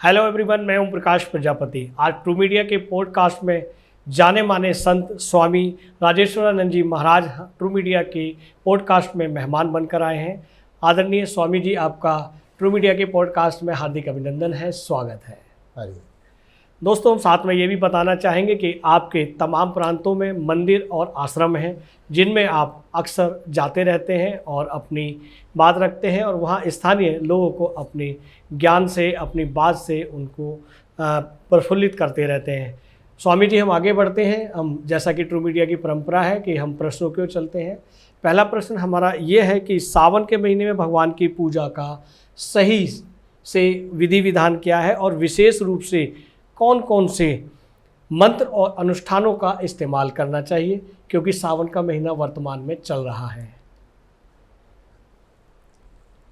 Hello everyone, मैं ओम प्रकाश प्रजापति। आज true media के पॉडकास्ट में जाने माने संत स्वामी राजेश्वरानंद जी महाराज ट्रू मीडिया के पॉडकास्ट में मेहमान बनकर आए हैं। आदरणीय स्वामी जी, आपका ट्रू मीडिया के पॉडकास्ट में हार्दिक अभिनंदन है, स्वागत है। दोस्तों, हम साथ में ये भी बताना चाहेंगे कि आपके तमाम प्रांतों में मंदिर और आश्रम हैं जिनमें आप अक्सर जाते रहते हैं और अपनी बात रखते हैं और वहाँ स्थानीय लोगों को अपने ज्ञान से, अपनी बात से उनको प्रफुल्लित करते रहते हैं। स्वामी जी, हम आगे बढ़ते हैं। हम जैसा कि ट्रू मीडिया की परंपरा है कि हम प्रश्नों की ओर चलते हैं। पहला प्रश्न हमारा ये है कि सावन के महीने में भगवान की पूजा का सही से विधि विधान क्या है और विशेष रूप से कौन कौन से मंत्र और अनुष्ठानों का इस्तेमाल करना चाहिए, क्योंकि सावन का महीना वर्तमान में चल रहा है।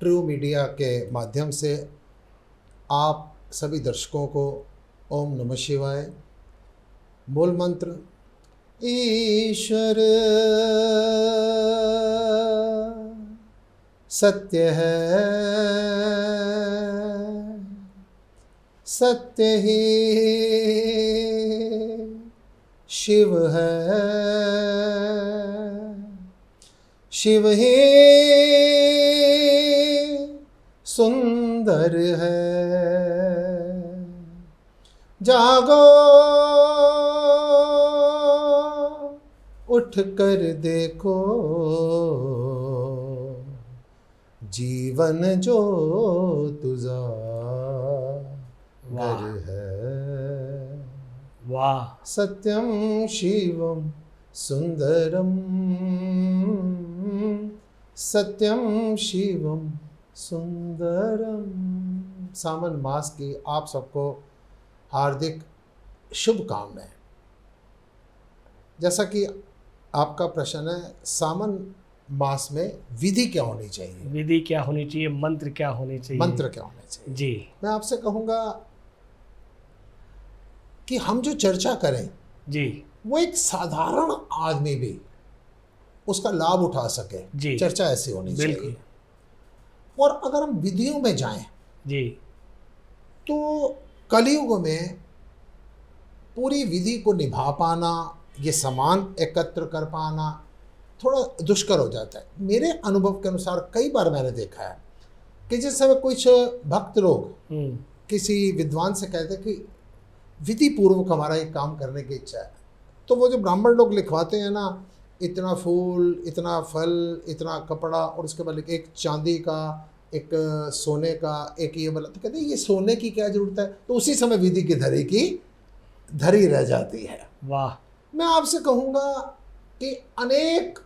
ट्रू मीडिया के माध्यम से आप सभी दर्शकों को ओम नमः शिवाय। मूल मंत्र ईश्वर सत्य है, सत्य ही शिव है, शिव ही सुंदर है। जागो उठ कर देखो, जीवन जो तुझा घर है। वाह! सत्यम शिवम सुंदरम, सत्यम शिवम सुंदरम। सावन मास की आप सबको हार्दिक शुभकामनाएं। जैसा कि आपका प्रश्न है, सावन मास में विधि क्या होनी चाहिए, विधि क्या होनी चाहिए, मंत्र क्या होने चाहिए, मंत्र क्या होने चाहिए जी। मैं आपसे कहूँगा कि हम जो चर्चा करें जी वो एक साधारण आदमी भी उसका लाभ उठा सके जी, चर्चा ऐसी होनी बिल्कुल चाहिए। और अगर हम विधियों में जाएं जी, तो कलयुग में पूरी विधि को निभा पाना, ये सामान एकत्र कर पाना थोड़ा दुष्कर हो जाता है। मेरे अनुभव के अनुसार कई बार मैंने देखा है कि जिस समय कुछ भक्त लोग किसी विद्वान से कहते हैं कि विधि पूर्वक हमारा एक काम करने की इच्छा है, तो वो जो ब्राह्मण लोग लिखवाते हैं ना, इतना फूल, इतना फल, इतना कपड़ा और उसके बाद एक चांदी का, एक सोने का, एक ये वाला, तो कहते हैं ये सोने की क्या जरूरत है। तो उसी समय विधि की धरी रह जाती है। वाह! मैं आपसे कहूँगा कि अनेक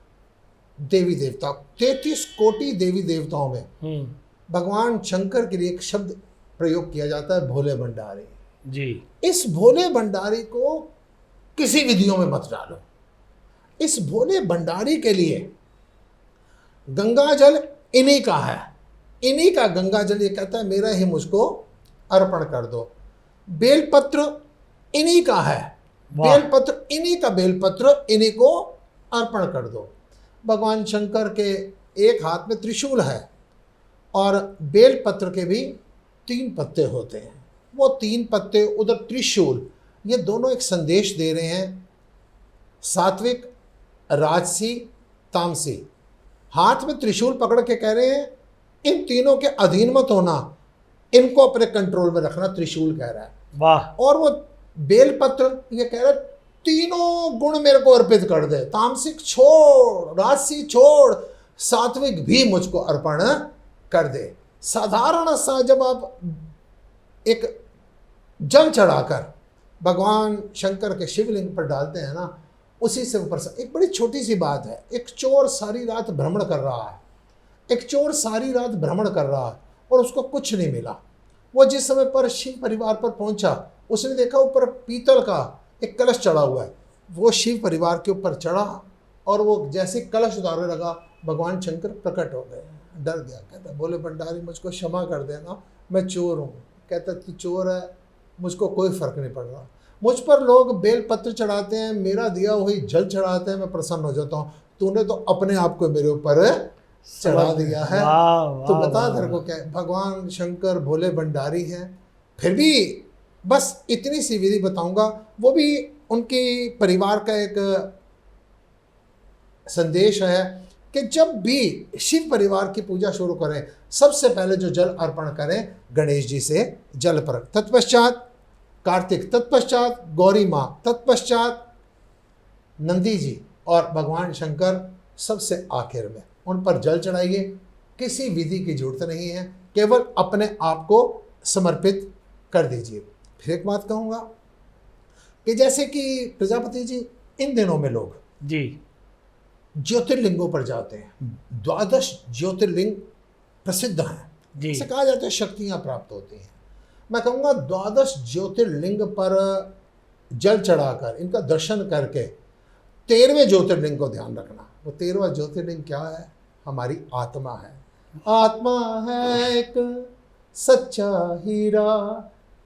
देवी देवता, 33 कोटि देवी देवताओं में भगवान शंकर के लिए एक शब्द प्रयोग किया जाता है, भोले भंडारी जी। इस भोले भंडारी को किसी विधियों में मत डालो। इस भोले भंडारी के लिए गंगा जल इन्हीं का है, इन्हीं का गंगा जल ये कहता है मेरा ही मुझको अर्पण कर दो। बेलपत्र इन्हीं का है, बेलपत्र इन्हीं का, बेलपत्र इन्हीं को अर्पण कर दो। भगवान शंकर के एक हाथ में त्रिशूल है और बेलपत्र के भी 3 पत्ते होते हैं। वो 3 पत्ते, उधर त्रिशूल, ये दोनों एक संदेश दे रहे हैं, सात्विक, राजसी, तामसी। हाथ में त्रिशूल पकड़ के कह रहे हैं इन तीनों के अधीन मत होना, इनको अपने कंट्रोल में रखना, त्रिशूल कह रहा है। वाह! और वो बेलपत्र ये कह रहा है तीनों गुण मेरे को अर्पित कर दे, तामसिक छोड़, राजसी छोड़, सात्विक भी मुझको अर्पण कर दे। साधारण सा जब आप एक जल चढ़ाकर भगवान शंकर के शिवलिंग पर डालते हैं ना, उसी से ऊपर से एक बड़ी छोटी सी बात है। एक चोर सारी रात भ्रमण कर रहा है, एक चोर सारी रात भ्रमण कर रहा है और उसको कुछ नहीं मिला। वो जिस समय पर शिव परिवार पर पहुंचा, उसने देखा ऊपर पीतल का एक कलश चढ़ा हुआ है। वो शिव परिवार के ऊपर चढ़ा और वो जैसे कलश उतारने लगा, भगवान शंकर प्रकट हो गए। डर गया, कहता बोले भंडारी मुझको क्षमा कर देना, मैं चोर हूँ। कहता तू चोर है, मुझको कोई फर्क नहीं पड़ रहा, मुझ पर लोग बेलपत्र चढ़ाते हैं, मेरा दिया हुई जल चढ़ाते हैं, मैं प्रसन्न हो जाता हूँ। तूने तो अपने आप को मेरे ऊपर चढ़ा दिया है। तो बता तेरे को क्या, भगवान शंकर भोले भंडारी हैं, फिर भी बस इतनी सी विधि बताऊंगा, वो भी उनके परिवार का एक संदेश है कि जब भी शिव परिवार की पूजा शुरू करें, सबसे पहले जो जल अर्पण करें गणेश जी से जल पर, तत्पश्चात कार्तिक, तत्पश्चात गौरी माँ, तत्पश्चात नंदी जी और भगवान शंकर सबसे आखिर में। उन पर जल चढ़ाइए, किसी विधि की जरूरत नहीं है, केवल अपने आप को समर्पित कर दीजिए। फिर एक बात कहूँगा कि जैसे कि प्रजापति जी, इन दिनों में लोग जी ज्योतिर्लिंगों पर जाते हैं, 12 ज्योतिर्लिंग प्रसिद्ध हैं, जी इसे कहा जाता है शक्तियाँ प्राप्त होती हैं। मैं कहूँगा 12 ज्योतिर्लिंग पर जल चढ़ाकर इनका दर्शन करके 13वें ज्योतिर्लिंग को ध्यान रखना। वो 13वां ज्योतिर्लिंग क्या है? हमारी आत्मा है। आत्मा है एक सच्चा हीरा,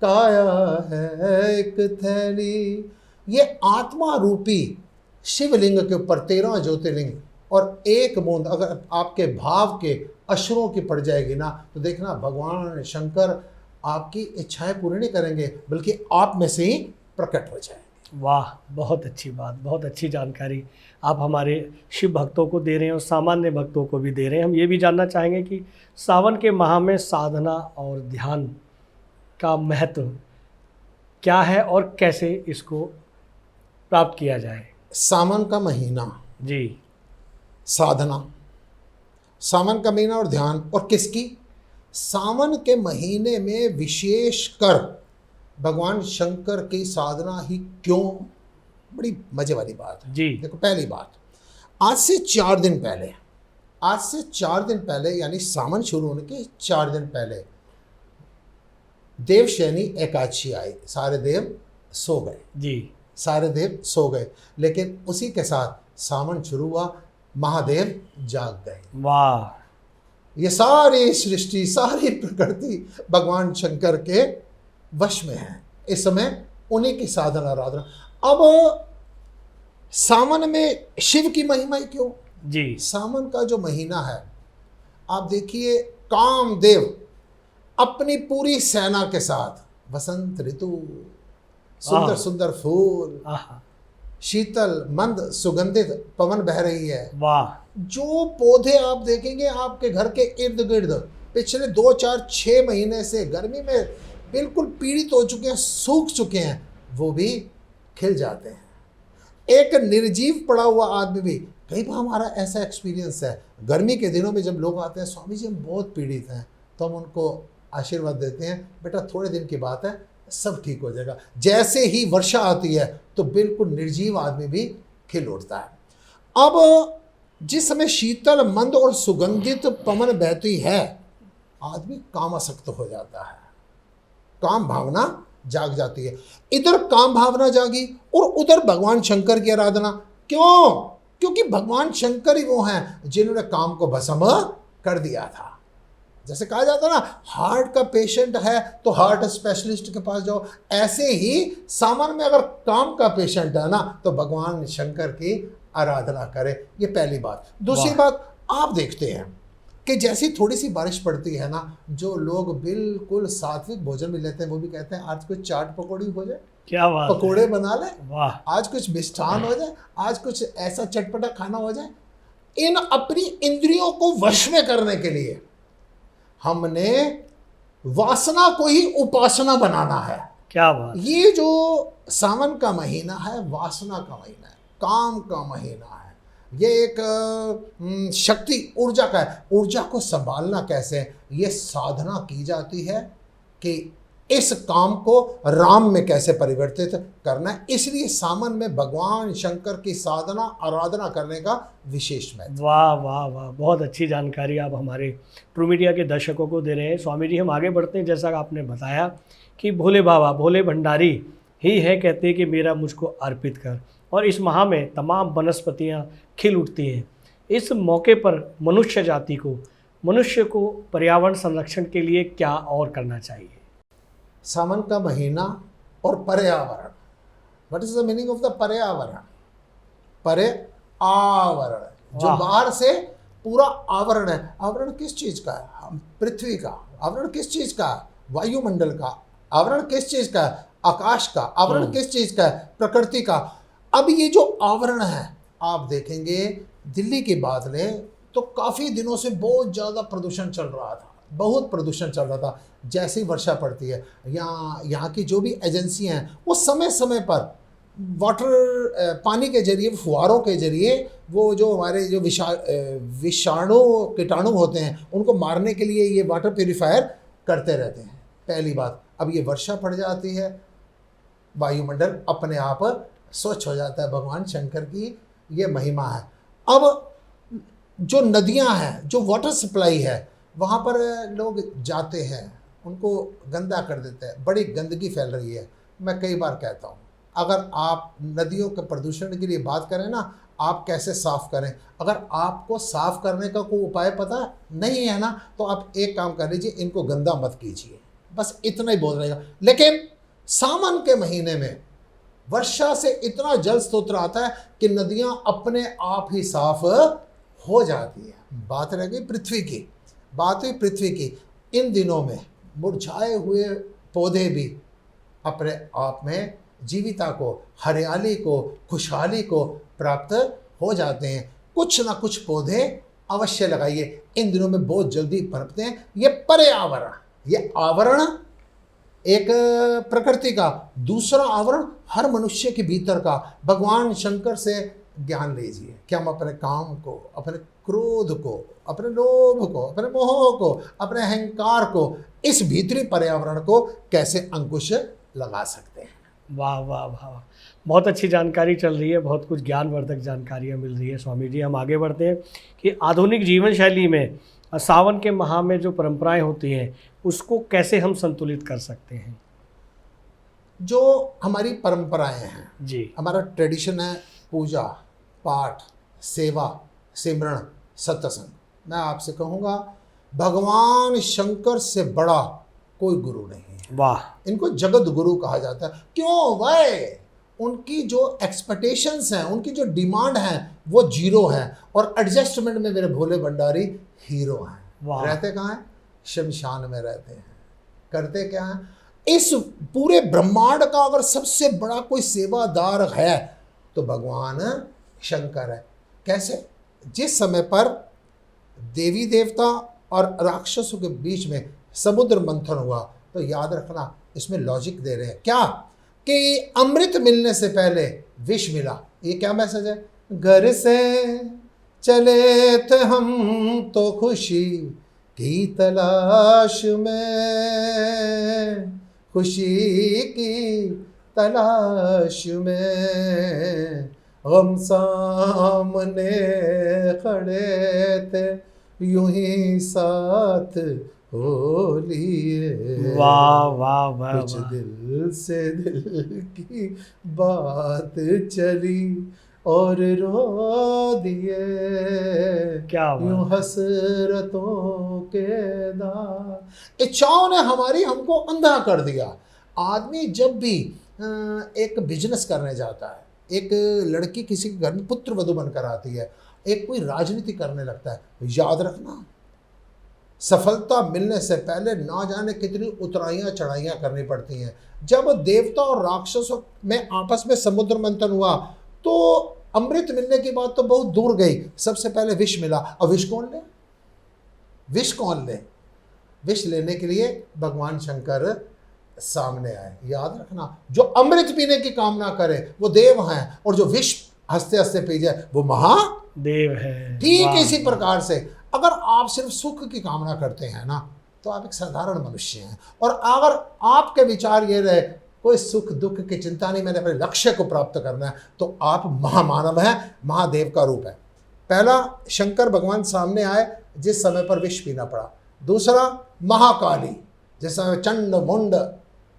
काया है एक थैली। ये आत्मा रूपी शिवलिंग के ऊपर 13वां ज्योतिर्लिंग, और एक बूंद अगर आपके भाव के अश्रुओं की पड़ जाएगी ना, तो देखना भगवान शंकर आपकी इच्छाएं पूरी नहीं करेंगे, बल्कि आप में से ही प्रकट हो जाएंगे। वाह, बहुत अच्छी बात, बहुत अच्छी जानकारी आप हमारे शिव भक्तों को दे रहे हैं और सामान्य भक्तों को भी दे रहे हैं। हम ये भी जानना चाहेंगे कि सावन के माह में साधना और ध्यान का महत्व क्या है और कैसे इसको प्राप्त किया जाए। सावन का महीना, जी साधना, सावन का महीना और ध्यान, और किसकी? सावन के महीने में विशेष कर भगवान शंकर की साधना ही क्यों? बड़ी मजे वाली बात है। जी देखो, पहली बात, आज से 4 दिन पहले, आज से 4 दिन पहले यानी सावन शुरू होने के 4 दिन पहले देवशयनी एकादशी आई। सारे देव सो गए, जी सारे देव सो गए, लेकिन उसी के साथ सावन शुरू हुआ, महादेव जाग गए। वाह, ये सारी सृष्टि, सारी प्रकृति भगवान शंकर के वश में है। इस समय उन्हीं की साधना आराधना। अब सावन में शिव की महिमा क्यों? जी सावन का जो महीना है, आप देखिए, कामदेव अपनी पूरी सेना के साथ, वसंत ऋतु, सुंदर वाह। सुंदर फूल, आहा, शीतल मंद सुगंधित पवन बह रही है। वाह, जो पौधे आप देखेंगे आपके घर के इर्द गिर्द पिछले 2, 4, 6 महीने से गर्मी में बिल्कुल पीड़ित हो चुके हैं, सूख चुके हैं, वो भी खिल जाते हैं। एक निर्जीव पड़ा हुआ आदमी भी, कई बार हमारा ऐसा एक्सपीरियंस है, गर्मी के दिनों में जब लोग आते हैं, स्वामी जी हम बहुत पीड़ित हैं, तो हम उनको आशीर्वाद देते हैं, बेटा थोड़े दिन की बात है, सब ठीक हो जाएगा। जैसे ही वर्षा आती है तो बिल्कुल निर्जीव आदमी भी खिल उठता है। अब जिस समय शीतल मंद और सुगंधित पवन बहती है, आदमी कामासक्त हो जाता है, काम भावना जाग जाती है। इधर काम भावना जागी और उधर भगवान शंकर की आराधना। क्यों? क्योंकि भगवान शंकर ही वो हैं जिन्होंने काम को भस्म कर दिया था। जैसे कहा जाता है ना, हार्ट का पेशेंट है तो हार्ट स्पेशलिस्ट के पास जाओ, ऐसे ही सावन में अगर काम का पेशेंट है ना, तो भगवान शंकर की आराधना करें। ये पहली बात। दूसरी बात, आप देखते हैं कि जैसी थोड़ी सी बारिश पड़ती है ना, जो लोग बिल्कुल सात्विक भोजन भी लेते हैं, वो भी कहते हैं आज कुछ चाट पकौड़ी हो जाए, क्या बात है। पकोड़े बना ले, वाह, आज कुछ मिष्ठान हो जाए, आज कुछ ऐसा चटपटा खाना हो जाए। इन अपनी इंद्रियों को वश में करने के लिए हमने वासना को ही उपासना बनाना है। क्या बात। ये जो सावन का महीना है, वासना का महीना है, काम का महीना है। ये एक शक्ति ऊर्जा का है। ऊर्जा को संभालना कैसे? ये साधना की जाती है कि इस काम को राम में कैसे परिवर्तित करना है। इसलिए सावन में भगवान शंकर की साधना आराधना करने का विशेष महत्व। वाह वाह वाह, बहुत अच्छी जानकारी आप हमारे ट्रू मीडिया के दर्शकों को दे रहे हैं। स्वामी जी, हम आगे बढ़ते हैं। जैसा आपने बताया कि भोले बाबा, भोले भंडारी ही है, कहते हैं कि मेरा मुझको अर्पित कर, और इस माह में तमाम वनस्पतियाँ खिल उठती हैं। इस मौके पर मनुष्य को पर्यावरण संरक्षण के लिए क्या और करना चाहिए? सावन का महीना और पर्यावरण। What is the meaning of the पर्यावरण? पर्यावरण जो बाहर से पूरा आवरण है। आवरण किस चीज का है? हम पृथ्वी का। आवरण किस चीज का है? वायुमंडल का, आवरण किस चीज का है? आकाश का। आवरण किस चीज का है? प्रकृति का। अब ये जो आवरण है, आप देखेंगे दिल्ली की बात लें तो काफी दिनों से बहुत ज्यादा प्रदूषण चल रहा था, बहुत प्रदूषण चल रहा था। जैसे ही वर्षा पड़ती है, यहाँ की जो भी एजेंसियां हैं वो समय समय पर वाटर पानी के जरिए, फुहारों के जरिए वो जो हमारे जो विषाणु कीटाणु होते हैं उनको मारने के लिए ये वाटर प्यूरिफायर करते रहते हैं। पहली बात, अब ये वर्षा पड़ जाती है, वायुमंडल अपने आप स्वच्छ हो जाता है। भगवान शंकर की ये महिमा है। अब जो नदियां हैं, जो वाटर सप्लाई है, वहाँ पर लोग जाते हैं, उनको गंदा कर देते हैं, बड़ी गंदगी फैल रही है। मैं कई बार कहता हूँ, अगर आप नदियों के प्रदूषण के लिए बात करें ना, आप कैसे साफ़ करें, अगर आपको साफ़ करने का कोई उपाय पता नहीं है ना, तो आप एक काम कर लीजिए, इनको गंदा मत कीजिए, बस इतना ही बोल रहेगा। लेकिन सावन के महीने में वर्षा से इतना जल स्रोत आता है कि नदियां अपने आप ही साफ हो जाती है। बात रह गई पृथ्वी की, बात हुई पृथ्वी की। इन दिनों में मुरझाए हुए पौधे भी अपने आप में जीविता को, हरियाली को, खुशहाली को प्राप्त हो जाते हैं। कुछ ना कुछ पौधे अवश्य लगाइए, इन दिनों में बहुत जल्दी पनपते हैं। ये पर्यावरण, ये आवरण एक प्रकृति का, दूसरा आवरण हर मनुष्य के भीतर का। भगवान शंकर से ज्ञान लीजिए कि हम अपने काम को, अपने क्रोध को, अपने लोभ को, अपने मोह को, अपने अहंकार को, इस भीतरी पर्यावरण को कैसे अंकुश लगा सकते हैं। वाह वाह वाह, बहुत अच्छी जानकारी चल रही है, बहुत कुछ ज्ञानवर्धक जानकारियाँ मिल रही है स्वामी जी। हम आगे बढ़ते हैं कि आधुनिक जीवन शैली में सावन के माह में जो परंपराएं होती हैं उसको कैसे हम संतुलित कर सकते हैं। जो हमारी परंपराएं हैं जी, हमारा ट्रेडिशन है, पूजा पाठ, सेवा, सिमरण, सत्संग। मैं आपसे कहूँगा, भगवान शंकर से बड़ा कोई गुरु नहीं है। वाह, इनको जगत गुरु कहा जाता है। क्यों भाई? उनकी जो एक्सपेक्टेशंस हैं, उनकी जो डिमांड है वो जीरो है, और एडजस्टमेंट में मेरे भोले भंडारी हीरो हैं। रहते कहाँ हैं? शमशान में रहते हैं। करते क्या हैं? इस पूरे ब्रह्मांड का अगर सबसे बड़ा कोई सेवादार है तो भगवान शंकर है। कैसे? जिस समय पर देवी देवता और राक्षसों के बीच में समुद्र मंथन हुआ, तो याद रखना इसमें लॉजिक दे रहे हैं क्या, कि अमृत मिलने से पहले विष मिला। ये क्या मैसेज है? घर से चले थे हम तो खुशी की तलाश में, खुशी की तलाश में, हम सामने खड़े थे यूं ही साथ हो लिए। वाह वाह वाह, कुछ दिल से दिल की बात चली और रो दिए, क्या यूं हसरतों के दाग। इच्छाओं ने हमारी हमको अंधा कर दिया। आदमी जब भी एक बिजनेस करने जाता है, एक लड़की किसी के घर में पुत्र वधू बनकर आती है, एक कोई राजनीति करने लगता है, याद रखना सफलता मिलने से पहले ना जाने कितनी उतराइयाँ चढ़ाइयाँ करनी पड़ती हैं। जब देवता और राक्षसों में आपस में समुद्र मंथन हुआ तो अमृत मिलने की बात तो बहुत दूर गई, सबसे पहले विष मिला। अब विष कौन ले? विष कौन ले? विष लेने के लिए भगवान शंकर सामने आए। याद रखना, जो अमृत पीने की कामना करे वो देव हैं, और जो विष हंसते हंसते पी जाए वो महादेव है। ठीक इसी प्रकार से अगर आप सिर्फ सुख की कामना करते हैं ना, तो आप एक साधारण मनुष्य हैं। और अगर आपके विचार ये रहे कोई सुख दुख की चिंता नहीं, मैंने अपने लक्ष्य को प्राप्त करना है, तो आप महामानव हैं, महादेव का रूप है। पहला, शंकर भगवान सामने आए जिस समय पर विष पीना पड़ा। दूसरा, महाकाली, जिस समय चंड मुंड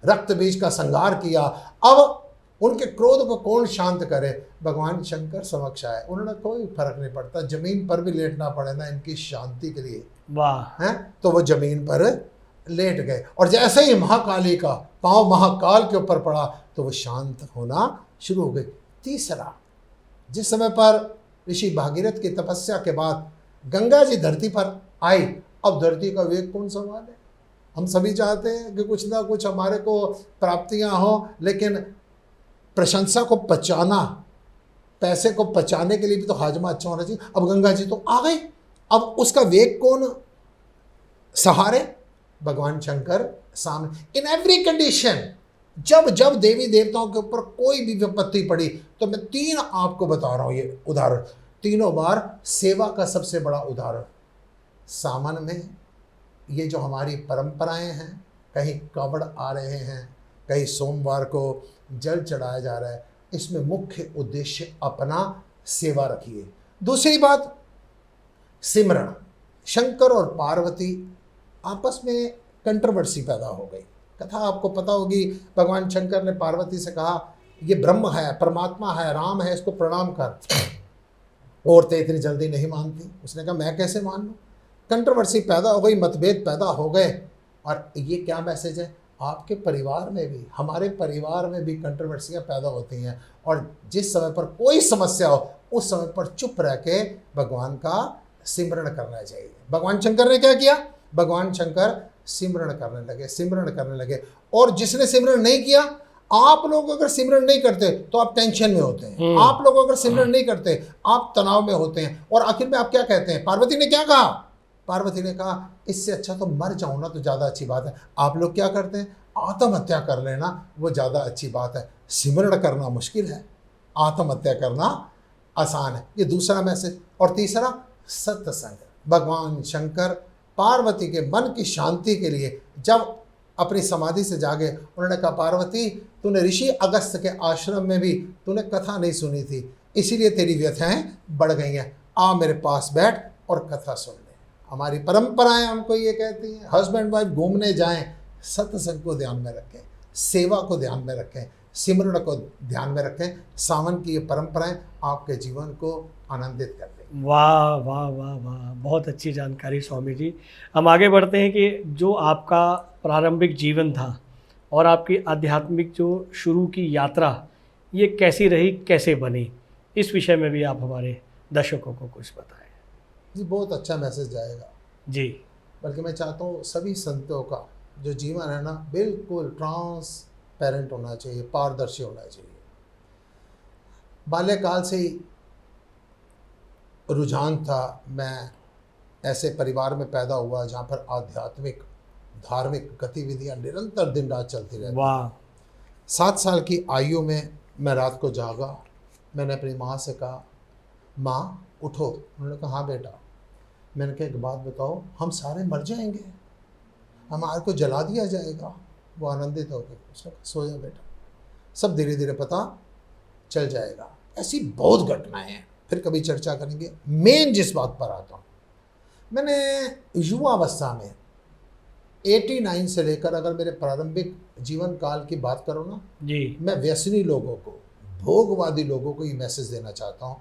रक्त बीज का संहार किया। अब उनके क्रोध को कौन शांत करे? भगवान शंकर समक्ष आए। उन्होंने कोई फर्क नहीं पड़ता, जमीन पर भी लेटना पड़े ना इनकी शांति के लिए, वाह हैं, तो वो जमीन पर लेट गए। और जैसे ही महाकाली का पांव महाकाल के ऊपर पड़ा तो वो शांत होना शुरू हो गई। तीसरा, जिस समय पर ऋषि भागीरथ की तपस्या के बाद गंगा जी धरती पर आई, अब धरती का वेग कौन संभाले? हम सभी चाहते हैं कि कुछ ना कुछ हमारे को प्राप्तियां हो, लेकिन प्रशंसा को पचाना, पैसे को पचाने के लिए भी तो हाजमा अच्छा होना चाहिए। अब गंगा जी तो आ गई, अब उसका वेग कौन सहारे? भगवान शंकर सामने। इन एवरी कंडीशन, जब जब देवी देवताओं के ऊपर कोई भी विपत्ति पड़ी, तो मैं 3 आपको बता रहा हूं ये उदाहरण, तीनों बार सेवा का सबसे बड़ा उदाहरण। सावन में ये जो हमारी परंपराएं हैं, कहीं कावड़ आ रहे हैं, कहीं सोमवार को जल चढ़ाया जा रहा है, इसमें मुख्य उद्देश्य अपना सेवा रखिए। दूसरी बात, सिमरण। शंकर और पार्वती आपस में कंट्रोवर्सी पैदा हो गई। कथा आपको पता होगी, भगवान शंकर ने पार्वती से कहा ये ब्रह्म है, परमात्मा है, राम है, इसको प्रणाम कर। औरतें इतनी जल्दी नहीं मानती। उसने कहा मैं कैसे मान लूँ? कंट्रोवर्सी पैदा हो गई, मतभेद पैदा हो गए। और ये क्या मैसेज है? आपके परिवार में भी, हमारे परिवार में भी कंट्रोवर्सियाँ पैदा होती हैं, और जिस समय पर कोई समस्या हो उस समय पर चुप रह के भगवान का सिमरण करना चाहिए। भगवान शंकर ने क्या किया? भगवान शंकर सिमरण करने लगे, सिमरण करने लगे। और जिसने सिमरण नहीं किया, आप लोग अगर सिमरण नहीं करते तो आप टेंशन में होते हैं, आप लोग अगर सिमरण नहीं करते आप तनाव में होते हैं। और आखिर में आप क्या कहते हैं? पार्वती ने क्या कहा? पार्वती ने कहा इससे अच्छा तो मर जाऊं ना, तो ज़्यादा अच्छी बात है। आप लोग क्या करते हैं? आत्महत्या कर लेना, वो ज़्यादा अच्छी बात है। सिमरण करना मुश्किल है, आत्महत्या करना आसान है। ये दूसरा मैसेज। और तीसरा, सत्संग। भगवान शंकर पार्वती के मन की शांति के लिए जब अपनी समाधि से जागे, उन्होंने कहा पार्वती तूने ऋषि अगस्त्य के आश्रम में भी तूने कथा नहीं सुनी थी, इसीलिए तेरी व्यथाएं बढ़ गई हैं। आ मेरे पास बैठ और कथा सुन ले। हमारी परंपराएं हमको ये कहती हैं, हस्बैंड वाइफ घूमने जाएं, सत्संग को ध्यान में रखें, सेवा को ध्यान में रखें, सिमरण को ध्यान में रखें। सावन की ये परंपराएं आपके जीवन को आनंदित कर दें। वाह वाह वाह वाह, बहुत अच्छी जानकारी स्वामी जी। हम आगे बढ़ते हैं कि जो आपका प्रारंभिक जीवन था और आपकी आध्यात्मिक जो शुरू की यात्रा, ये कैसी रही, कैसे बनी, इस विषय में भी आप हमारे दर्शकों को कुछ बताएं। जी, बहुत अच्छा मैसेज जाएगा जी। बल्कि मैं चाहता हूँ सभी संतों का जो जीवन है ना, बिल्कुल ट्रांसपेरेंट होना चाहिए, पारदर्शी होना चाहिए। बाल्यकाल से ही रुझान था, मैं ऐसे परिवार में पैदा हुआ जहाँ पर आध्यात्मिक धार्मिक गतिविधियाँ निरंतर दिन रात चलती रहती। वाह। 7 साल की आयु में मैं रात को जागा, मैंने अपनी माँ से कहा माँ उठो। उन्होंने कहा हाँ बेटा। मैंने कहा एक बात बताओ, हम सारे मर जाएंगे, हमारे को जला दिया जाएगा। वो आनंदित हो गई। उसने कहा सो जा बेटा, सब धीरे धीरे पता चल जाएगा। ऐसी बहुत घटनाएं हैं, फिर कभी चर्चा करेंगे। मेन जिस बात पर आता हूँ, मैंने युवावस्था में 89 से लेकर अगर मेरे प्रारंभिक जीवन काल की बात करो ना जी, मैं व्यसनी लोगों को, भोगवादी लोगों को ये मैसेज देना चाहता हूँ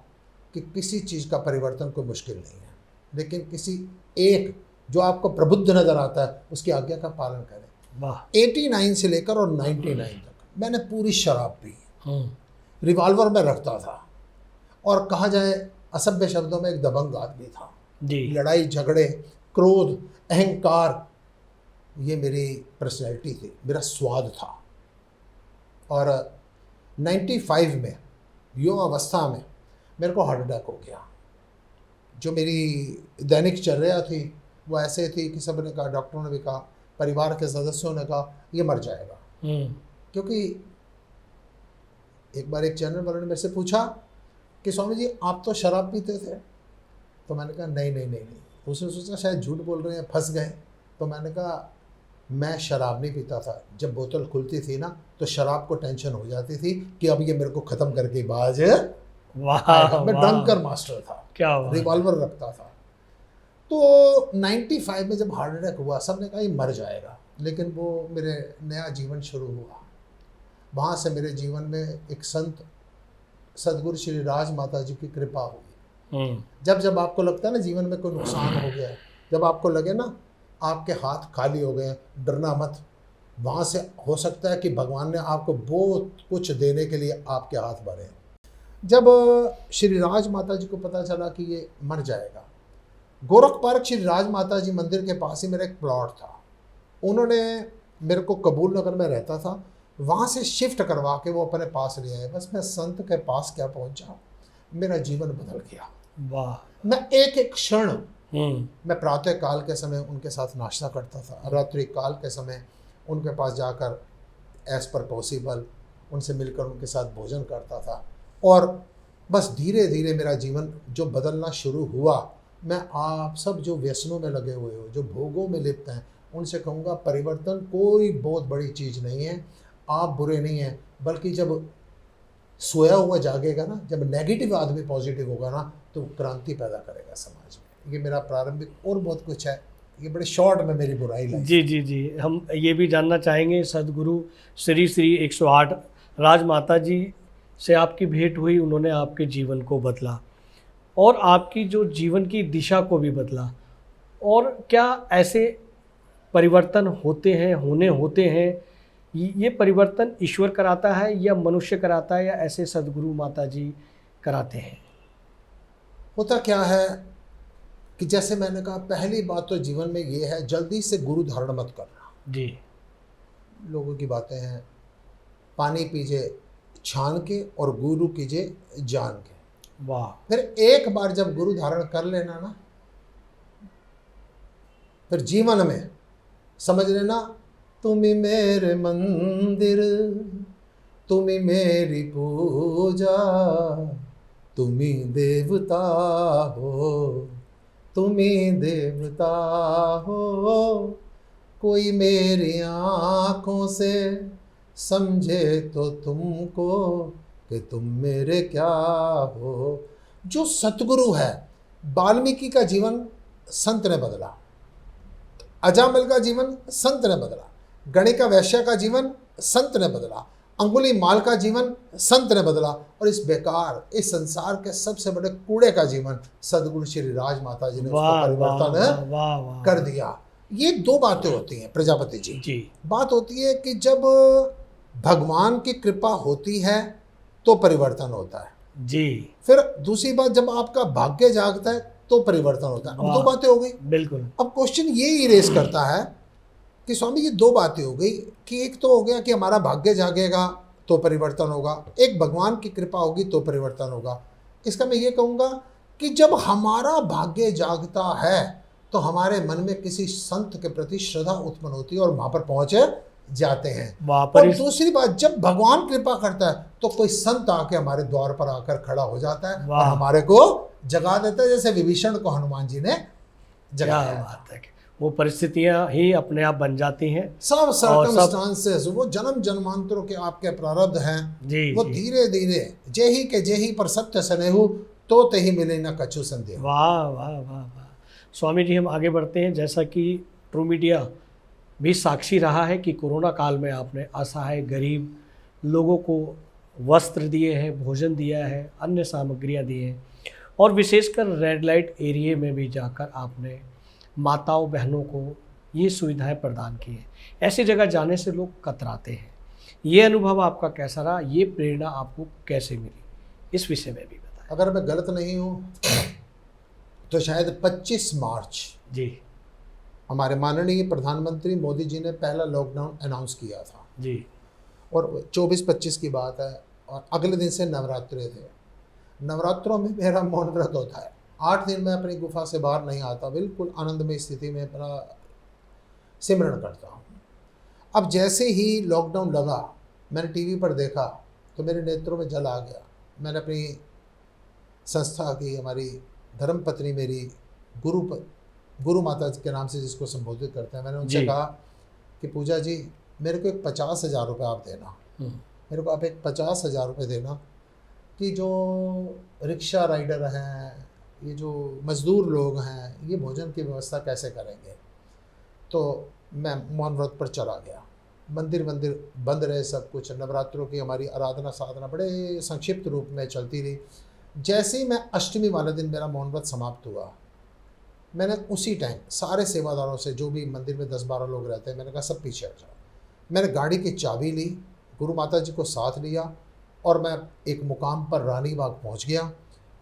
कि किसी चीज़ का परिवर्तन कोई मुश्किल नहीं है, लेकिन किसी एक जो आपको प्रबुद्ध नज़र आता है उसकी आज्ञा का पालन करें। वाह। 89 से लेकर और 99 तक मैंने पूरी शराब पी, रिवॉल्वर में रखता था, और कहा जाए असभ्य शब्दों में एक दबंग आदमी था जी। लड़ाई झगड़े, क्रोध, अहंकार, ये मेरी पर्सनैलिटी थी, मेरा स्वाद था। और 95 में युवावस्था में मेरे को हार्ट अटैक हो गया। जो मेरी दैनिक चर्या थी वो ऐसे थी कि सब ने कहा, डॉक्टरों ने भी कहा, परिवार के सदस्यों ने कहा ये मर जाएगा। क्योंकि एक बार एक चैनल वाले ने मेरे से पूछा कि स्वामी जी आप तो शराब पीते थे, तो मैंने कहा नहीं नहीं नहीं नहीं। उसने सोचा शायद झूठ बोल रहे हैं, फंस गए। तो मैंने कहा मैं शराब नहीं पीता था, जब बोतल खुलती थी ना तो शराब को टेंशन हो जाती थी कि अब ये मेरे को ख़त्म करके बाज आएगा। मैं ड्रंकर मास्टर था, क्या रिवॉल्वर रखता था। तो 95 में जब हार्ट अटैक हुआ, सब ने कहा ये मर जाएगा, लेकिन वो मेरे नया जीवन शुरू हुआ। वहाँ से मेरे जीवन में एक संत सदगुरु श्री राज माता जी की कृपा हुई। जब जब आपको लगता है ना जीवन में कोई नुकसान हो गया, जब आपको लगे ना आपके हाथ खाली हो गए, डरना मत। वहाँ से हो सकता है कि भगवान ने आपको बहुत कुछ देने के लिए आपके हाथ भरे हैं। जब श्री राज माता जी को पता चला कि ये मर जाएगा, गोरख पार्क श्री राज माता जी मंदिर के पास ही मेरा एक प्लॉट था, उन्होंने मेरे को कबूल नगर में रहता था, वहाँ से शिफ्ट करवा के वो अपने पास ले आए। बस मैं संत के पास क्या पहुँचा, मेरा जीवन बदल गया। वाह। मैं एक एक क्षण, हम्म। मैं प्रातः काल के समय उनके साथ नाश्ता करता था, रात्रि काल के समय उनके पास जाकर एज पर पॉसिबल उनसे मिलकर उनके साथ भोजन करता था। और बस धीरे धीरे मेरा जीवन जो बदलना शुरू हुआ। मैं आप सब जो व्यसनों में लगे हुए हो, जो भोगों में लिप्त हैं, उनसे कहूँगा परिवर्तन कोई बहुत बड़ी चीज़ नहीं है, आप बुरे नहीं हैं, बल्कि जब सोया हुआ जागेगा ना, जब नेगेटिव आदमी पॉजिटिव होगा ना, तो क्रांति पैदा करेगा समाज में। ये मेरा प्रारंभिक, और बहुत कुछ है, ये बड़े शॉर्ट में मेरी बुराई लाइफ। जी जी जी, हम ये भी जानना चाहेंगे सदगुरु श्री श्री 108 राजमाता जी से आपकी भेंट हुई, उन्होंने आपके जीवन को बदला और आपकी जो जीवन की दिशा को भी बदला। और क्या ऐसे परिवर्तन होते हैं, होते हैं, ये परिवर्तन ईश्वर कराता है या मनुष्य कराता है, या ऐसे सदगुरु माता जी कराते हैं? होता क्या है कि जैसे मैंने कहा, पहली बात तो जीवन में ये है, जल्दी से गुरु धारण मत करना। जी। लोगों की बातें हैं, पानी पीजिए छान के और गुरु कीजिए जान के। वाह। फिर एक बार जब गुरु धारण कर लेना ना, फिर जीवन में समझ लेना, तुम ही मेरे मंदिर, तुम ही मेरी पूजा, तुम ही देवता हो, तुम ही देवता हो। कोई मेरी आँखों से समझे तो तुमको कि तुम मेरे क्या हो। जो सतगुरु है, वाल्मीकि का जीवन संत ने बदला, अजामिल का जीवन संत ने बदला, गणिका वैश्य का जीवन संत ने बदला, अंगुली माल का जीवन संत ने बदला, और इस बेकार, इस संसार के सबसे बड़े कूड़े का जीवन सदगुरु श्री राज माता जी ने उसको परिवर्तन कर दिया। ये दो बातें होती हैं प्रजापति जी। बात होती है कि जब भगवान की कृपा होती है तो परिवर्तन होता है जी। फिर दूसरी बात, जब आपका भाग्य जागता है तो परिवर्तन होता है। अब दो बातें हो गई। बिल्कुल। अब क्वेश्चन ये इरेज करता है कि स्वामी ये दो बातें हो गई कि एक तो हो गया कि हमारा भाग्य जागेगा तो परिवर्तन होगा, एक भगवान की कृपा होगी तो परिवर्तन होगा। इसका मैं ये कहूँगा कि जब हमारा भाग्य जागता है तो हमारे मन में किसी संत के प्रति श्रद्धा उत्पन्न होती है और वहाँ पर पहुँच जाते हैं। और दूसरी बात, जब भगवान कृपा करता है तो कोई संत आके हमारे द्वार पर आकर खड़ा हो जाता है और हमारे को जगा देता है, जैसे विभीषण को हनुमान जी ने जगाया। बात है, वो परिस्थितियां ही अपने आप बन जाती हैं। सब सर्कमस्टांसेस, वो जन्म जन्मांतरों के आपके प्रारब्ध हैं जी, वो धीरे धीरे जेही के जेही पर सत्य स्नेहु तो तेही मिले न कछु संदेह। वाह वाह वाह वाह। स्वामी जी, हम आगे बढ़ते हैं। जैसा कि ट्रू मीडिया भी साक्षी रहा है कि कोरोना काल में आपने असहाय गरीब लोगों को वस्त्र दिए हैं, भोजन दिया है, अन्य सामग्रियां दी हैं, और विशेषकर रेड लाइट एरिया में भी जाकर आपने माताओं बहनों को ये सुविधाएं प्रदान की हैं। ऐसी जगह जाने से लोग कतराते हैं। ये अनुभव आपका कैसा रहा? ये प्रेरणा आपको कैसे मिली? इस विषय में भी बताएं। अगर मैं गलत नहीं हूँ तो शायद 25 मार्च जी हमारे माननीय प्रधानमंत्री मोदी जी ने पहला लॉकडाउन अनाउंस किया था जी, और 24-25 की बात है, और अगले दिन से नवरात्रे थे। नवरात्रों में मेरा मौन व्रत होता है, 8 दिन मैं अपनी गुफा से बाहर नहीं आता, बिल्कुल आनंदमय स्थिति में अपना सिमरन करता हूँ। अब जैसे ही लॉकडाउन लगा, मैंने टीवी पर देखा तो मेरे नेत्रों में जल आ गया। मैंने अपनी संस्था की, हमारी धर्मपत्नी, मेरी गुरु माता के नाम से जिसको संबोधित करते हैं, मैंने उनसे कहा कि पूजा जी, मेरे को एक 50,000 रुपये आप देना, मेरे को आप एक 50,000 रुपये देना कि जो रिक्शा राइडर हैं, ये जो मज़दूर लोग हैं, ये भोजन की व्यवस्था कैसे करेंगे। तो मैं मौन व्रत पर चला गया। मंदिर बंद रहे, सब कुछ। नवरात्रों की हमारी आराधना साधना बड़े संक्षिप्त रूप में चलती रही। जैसे ही मैं अष्टमी वाले दिन मेरा मौन व्रत समाप्त हुआ, मैंने उसी टाइम सारे सेवादारों से, जो भी मंदिर में 10-12 लोग रहते हैं, मैंने कहा सब पीछे हट जाओ। मैंने गाड़ी की चाबी ली, गुरु माता जी को साथ लिया, और मैं एक मुकाम पर रानी बाग पहुंच गया,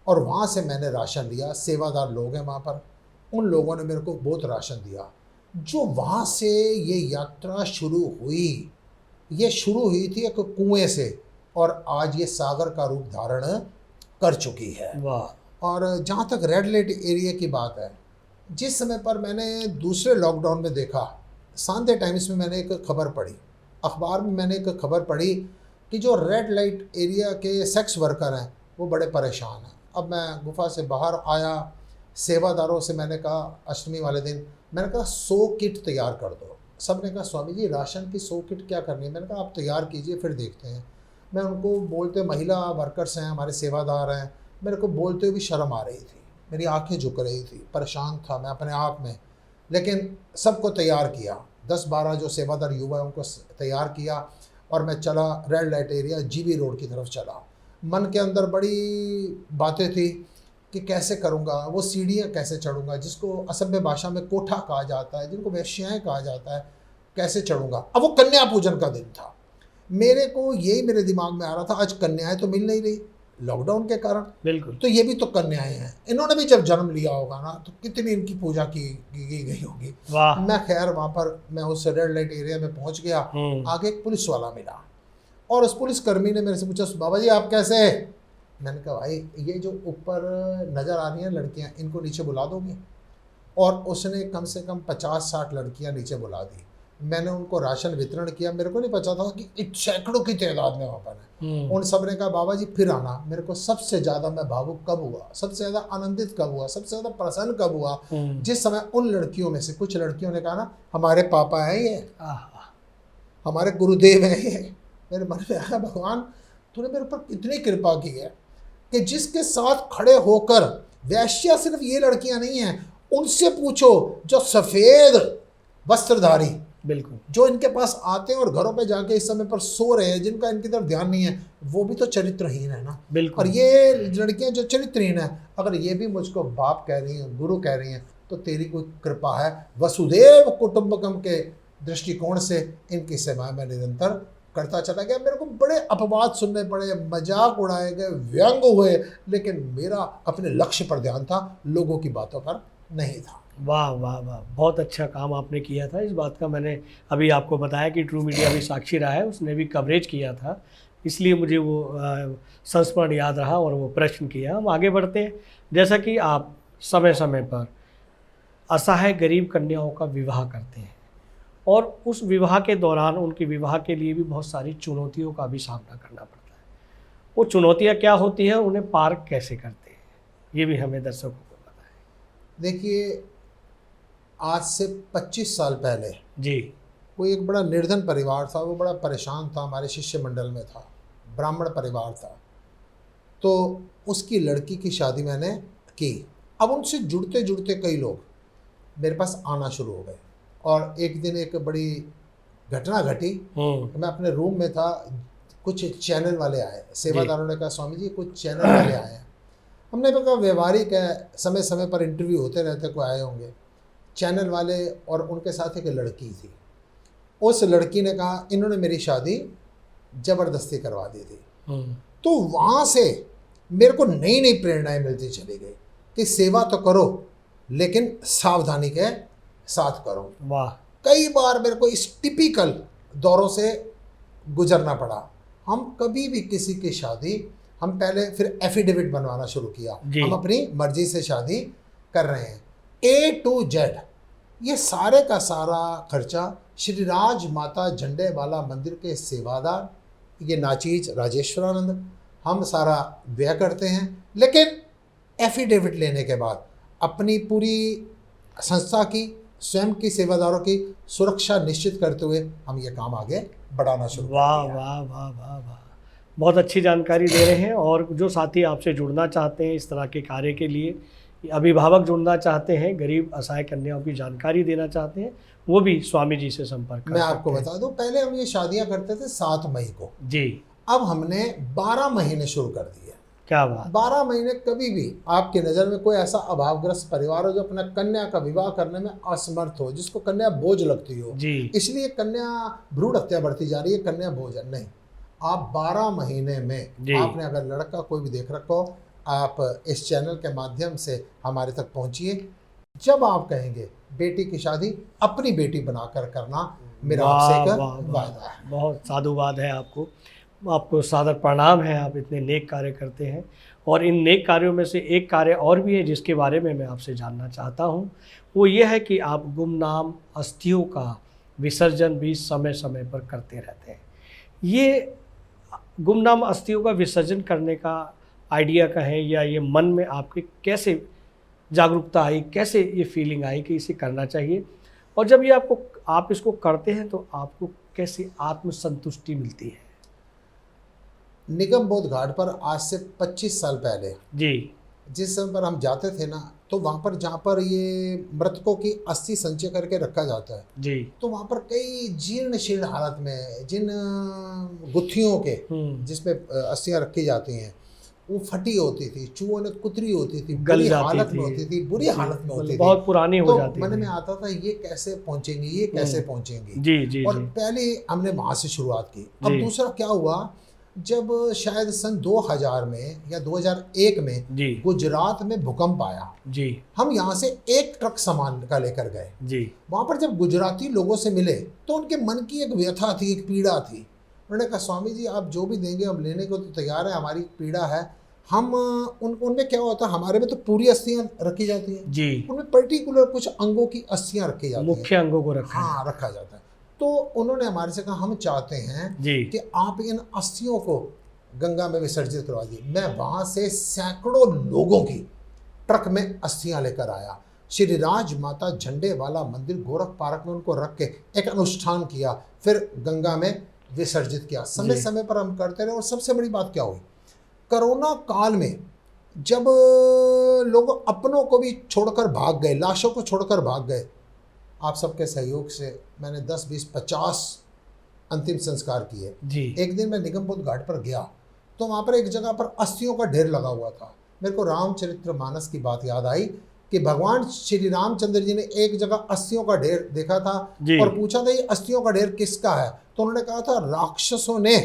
और वहाँ से मैंने राशन लिया। सेवादार लोग हैं वहाँ पर, उन लोगों ने मेरे को बहुत राशन दिया। जो वहाँ से ये यात्रा शुरू हुई, ये शुरू हुई थी एक कुएं से और आज ये सागर का रूप धारण कर चुकी है। वाह। और जहाँ तक रेड लाइट एरिया की बात है, जिस समय पर मैंने दूसरे लॉकडाउन में देखा, संडे टाइम्स में मैंने एक खबर पढ़ी, अखबार में मैंने एक खबर पढ़ी कि जो रेड लाइट एरिया के सेक्स वर्कर हैं वो बड़े परेशान हैं। अब मैं गुफा से बाहर आया, सेवादारों से मैंने कहा अष्टमी वाले दिन, मैंने कहा 100 किट तैयार कर दो। सब ने कहा स्वामी जी राशन की 100 किट क्या करनी है? मैंने कहा आप तैयार कीजिए फिर देखते हैं। मैं उनको बोलते, महिला वर्कर्स हैं हमारे सेवादार हैं, मेरे को बोलते हुए भी शर्म आ रही थी, मेरी आंखें झुक रही थी, परेशान था मैं अपने आप में, लेकिन सबको तैयार किया। 10-12 जो सेवादार युवा हैं उनको तैयार किया और मैं चला red light area GB road की तरफ चला। मन के अंदर बड़ी बातें थी कि कैसे करूँगा, वो सीढ़ियाँ कैसे चढ़ूँगा, जिसको असभ्य भाषा में कोठा कहा जाता है, जिनको वेश्याएँ कहा जाता है, कैसे चढ़ूँगा। अब वो कन्या पूजन का दिन था, मेरे को यही मेरे दिमाग में आ रहा था, आज कन्याएं तो मिल नहीं रही लॉकडाउन के कारण, बिल्कुल। तो ये भी तो कन्याएं हैं, इन्होंने भी जब जन्म लिया होगा ना तो कितनी इनकी पूजा की गई होगी। वाह। मैं खैर वहाँ पर मैं उस रेड लाइट एरिया में पहुँच गया। आगे एक पुलिस वाला मिला और उस पुलिस कर्मी ने मेरे से पूछा बाबा जी आप कैसे हैं? मैंने कहा भाई ये जो ऊपर नज़र आ रही हैं लड़कियाँ, इनको नीचे बुला दोगे? और उसने कम से कम 50-60 लड़कियाँ नीचे बुला दी। मैंने उनको राशन वितरण किया। मेरे को नहीं पता था कि सैकड़ों की तादाद में वहाँ पर है। उन सब ने कहा बाबा जी फिर आना। मेरे को सबसे ज़्यादा मैं भावुक कब हुआ, सबसे ज़्यादा आनंदित कब हुआ, सबसे ज़्यादा प्रसन्न कब हुआ, जिस समय उन लड़कियों में से कुछ लड़कियों ने कहा ना हमारे पापा हैं ये, हमारे गुरुदेव हैं ये। मेरे मन में आया भगवान तूने मेरे ऊपर कितनी कृपा की है कि जिसके साथ खड़े होकर, वैश्या सिर्फ ये लड़कियां नहीं हैं, उनसे पूछो जो सफ़ेद वस्त्रधारी, बिल्कुल, जो इनके पास आते हैं और घरों पे जाके इस समय पर सो रहे हैं, जिनका इनकी तरफ ध्यान नहीं है, वो भी तो चरित्रहीन है ना। बिल्कुल। और ये लड़कियां जो चरित्रहीन है, अगर ये भी मुझको बाप कह रही हैं, गुरु कह रही हैं, तो तेरी कोई कृपा है। वसुदेव कुटुंबकम के दृष्टिकोण से इनकी सेवा मैं निरंतर करता चला गया। मेरे को बड़े अपवाद सुनने पड़े, मजाक उड़ाए गए, व्यंग हुए, लेकिन मेरा अपने लक्ष्य पर ध्यान था, लोगों की बातों पर नहीं था। वाह वाह वाह, बहुत अच्छा काम आपने किया था। इस बात का मैंने अभी आपको बताया कि ट्रू मीडिया भी साक्षी रहा है, उसने भी कवरेज किया था, इसलिए मुझे वो संस्मरण याद रहा और वो प्रश्न किया। हम आगे बढ़ते हैं। जैसा कि आप समय समय पर असहाय गरीब कन्याओं का विवाह करते हैं और उस विवाह के दौरान उनके विवाह के लिए भी बहुत सारी चुनौतियों का भी सामना करना पड़ता है। वो चुनौतियाँ क्या होती हैं, उन्हें पार कैसे करते हैं, ये भी हमें दर्शकों को बताएं। देखिए, आज से 25 साल पहले जी, कोई एक बड़ा निर्धन परिवार था, वो बड़ा परेशान था, हमारे शिष्य मंडल में था, ब्राह्मण परिवार था। तो उसकी लड़की की शादी मैंने की। अब उनसे जुड़ते जुड़ते कई लोग मेरे पास आना शुरू हो गए और एक दिन एक बड़ी घटना घटी। मैं अपने रूम में था, कुछ चैनल वाले आए, सेवादारों ने कहा स्वामी जी कुछ चैनल वाले आए हैं। हमने कहा व्यवहारिक है, समय समय पर इंटरव्यू होते रहते, कोई आए होंगे। चैनल वाले और उनके साथ एक लड़की थी। उस लड़की ने कहा इन्होंने मेरी शादी ज़बरदस्ती करवा दी थी। तो वहाँ से मेरे को नई नई प्रेरणाएं मिलती चली गई कि सेवा तो करो लेकिन सावधानी के साथ करो। वाह। कई बार मेरे को इस टिपिकल दौरों से गुजरना पड़ा। हम कभी भी किसी की शादी, हम पहले फिर एफिडेविट बनवाना शुरू किया, हम अपनी मर्जी से शादी कर रहे हैं, A to Z, ये सारे का सारा खर्चा श्री राज माता झंडे वाला मंदिर के सेवादार, ये नाचीज राजेश्वरानंद, हम सारा व्यय करते हैं। लेकिन एफिडेविट लेने के बाद अपनी पूरी संस्था की, स्वयं की, सेवादारों की सुरक्षा निश्चित करते हुए हम ये काम आगे बढ़ाना शुरू। वाह वाह वाह वाह वाह, बहुत अच्छी जानकारी दे रहे हैं। और जो साथी आपसे जुड़ना चाहते हैं इस तरह के कार्य के लिए, अभिभावक जुड़ना चाहते हैं, गरीब असहाय कन्याओं की जानकारी देना चाहते हैं, वो भी स्वामी जी से संपर्क कर सकते हैं। मैं आपको बता दूं, पहले हम ये शादियां करते थे 7 मई को जी, अब हमने 12 महीने शुरू कर दिए। क्या बात। 12 महीने कभी भी आपकी नज़र में कोई ऐसा अभावग्रस्त परिवार हो जो अपना कन्या का विवाह करने में असमर्थ हो, जिसको कन्या बोझ लगती हो जी, इसलिए कन्या भ्रूण हत्या बढ़ती जा रही है, कन्या बोझ है, नहीं। आप 12 महीने में आपने अगर लड़का कोई भी देख रखा हो, आप इस चैनल के माध्यम से हमारे तक पहुंचिए। जब आप कहेंगे बेटी की शादी अपनी बेटी बनाकर करना, मेरा वाह आपसे एक वाह वाह, वायदा है। बहुत साधुवाद है आपको। आपको सादर प्रणाम है, आप इतने नेक कार्य करते हैं। और इन नेक कार्यों में से एक कार्य और भी है जिसके बारे में मैं आपसे जानना चाहता हूँ, वो ये है कि आप गुमनाम अस्थियों का विसर्जन भी समय समय पर करते रहते हैं। ये गुमनाम अस्थियों का विसर्जन करने का आइडिया कहें या ये मन में आपके कैसे जागरूकता आई, कैसे ये फीलिंग आई कि इसे करना चाहिए, और जब ये आप इसको करते हैं तो आपको कैसी आत्मसंतुष्टि मिलती है? निगम बोध घाट पर आज से 25 साल पहले जी जिस समय पर हम जाते थे ना, तो वहाँ पर जहाँ पर ये मृतकों की अस्थि संचय करके रखा जाता है, जी। तो वहाँ पर कई जीर्ण शीर्ण हालत में जिन गुत्थियों के जिसमें अस्थियाँ रखी जाती हैं वो फटी होती थी, चूहों ने कुतरी होती थी, गल बुरी जाती हालत थी। में होती थी, बुरी हालत में होती थी, बहुत पुरानी हो तो जाती मन थी। में आता था ये कैसे पहुंचेंगी, ये कैसे पहुंचेंगी। जी जी और जी पहले हमने वहाँ से शुरुआत की। अब जी। दूसरा क्या हुआ, जब शायद सन 2000 में या 2001 में जी गुजरात में भूकंप आया, जी हम यहाँ से एक ट्रक सामान का लेकर गए। जी वहाँ पर जब गुजराती लोगों से मिले तो उनके मन की एक व्यथा थी, एक पीड़ा थी। उन्होंने कहा स्वामी जी आप जो भी देंगे हम लेने को तो तैयार है, हमारी पीड़ा है। हम उनमें क्या होता है, हमारे में तो पूरी अस्थियाँ रखी जाती हैं, जी, उनमें पर्टिकुलर कुछ अंगों की अस्थियाँ रखी जाती हैं, मुख्य अंगों को रखा है। हाँ रखा जाता है। तो उन्होंने हमारे से कहा हम चाहते हैं जी कि आप इन अस्थियों को गंगा में विसर्जित करवा दी। मैं वहाँ से सैकड़ों लोगों की ट्रक में अस्थियाँ लेकर आया, श्री राज माता झंडे वाला मंदिर गोरख पार्क में उनको रख के एक अनुष्ठान किया, फिर गंगा में विसर्जित किया। समय जी। समय पर हम करते रहे। और सबसे बड़ी बात क्या हुई, कोरोना काल में जब लोग अपनों को भी छोड़कर भाग गए, लाशों को छोड़कर भाग गए, आप सबके सहयोग से मैंने 10, 20, 50 अंतिम संस्कार किए। जी एक दिन मैं निगमबोध घाट पर गया तो वहाँ पर एक जगह पर अस्थियों का ढेर लगा हुआ था। मेरे को रामचरितमानस की बात याद आई कि भगवान श्री रामचंद्र जी ने एक जगह अस्थियों का ढेर देखा था जी। और पूछा था ये अस्थियों का ढेर किसका है, तो उन्होंने कहा था राक्षसों ने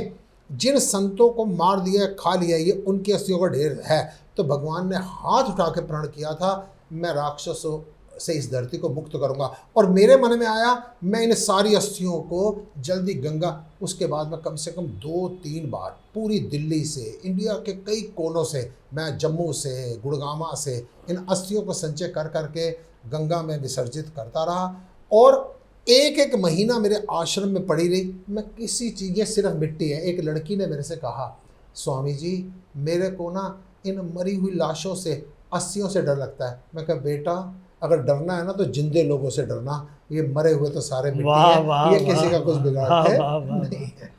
जिन संतों को मार दिया, खा लिया, ये उनकी अस्थियों का ढेर है। तो भगवान ने हाथ उठा के प्रण किया था मैं राक्षसों से इस धरती को मुक्त करूंगा। और मेरे मन में आया मैं इन सारी अस्थियों को जल्दी गंगा, उसके बाद मैं कम से कम 2-3 बार पूरी दिल्ली से, इंडिया के कई कोनों से, मैं जम्मू से, गुड़गामा से इन अस्थियों को संचय कर करके गंगा में विसर्जित करता रहा। और एक एक महीना मेरे आश्रम में पड़ी रही। मैं किसी चीज़, ये सिर्फ मिट्टी है। एक लड़की ने मेरे से कहा स्वामी जी मेरे को ना इन मरी हुई लाशों से, अस्थियों से डर लगता है। मैं कहा बेटा अगर डरना है ना तो जिंदे लोगों से डरना, ये मरे हुए तो सारे मिट्टी वाह है, वाह ये किसी का कुछ बिगाड़ है नहीं है।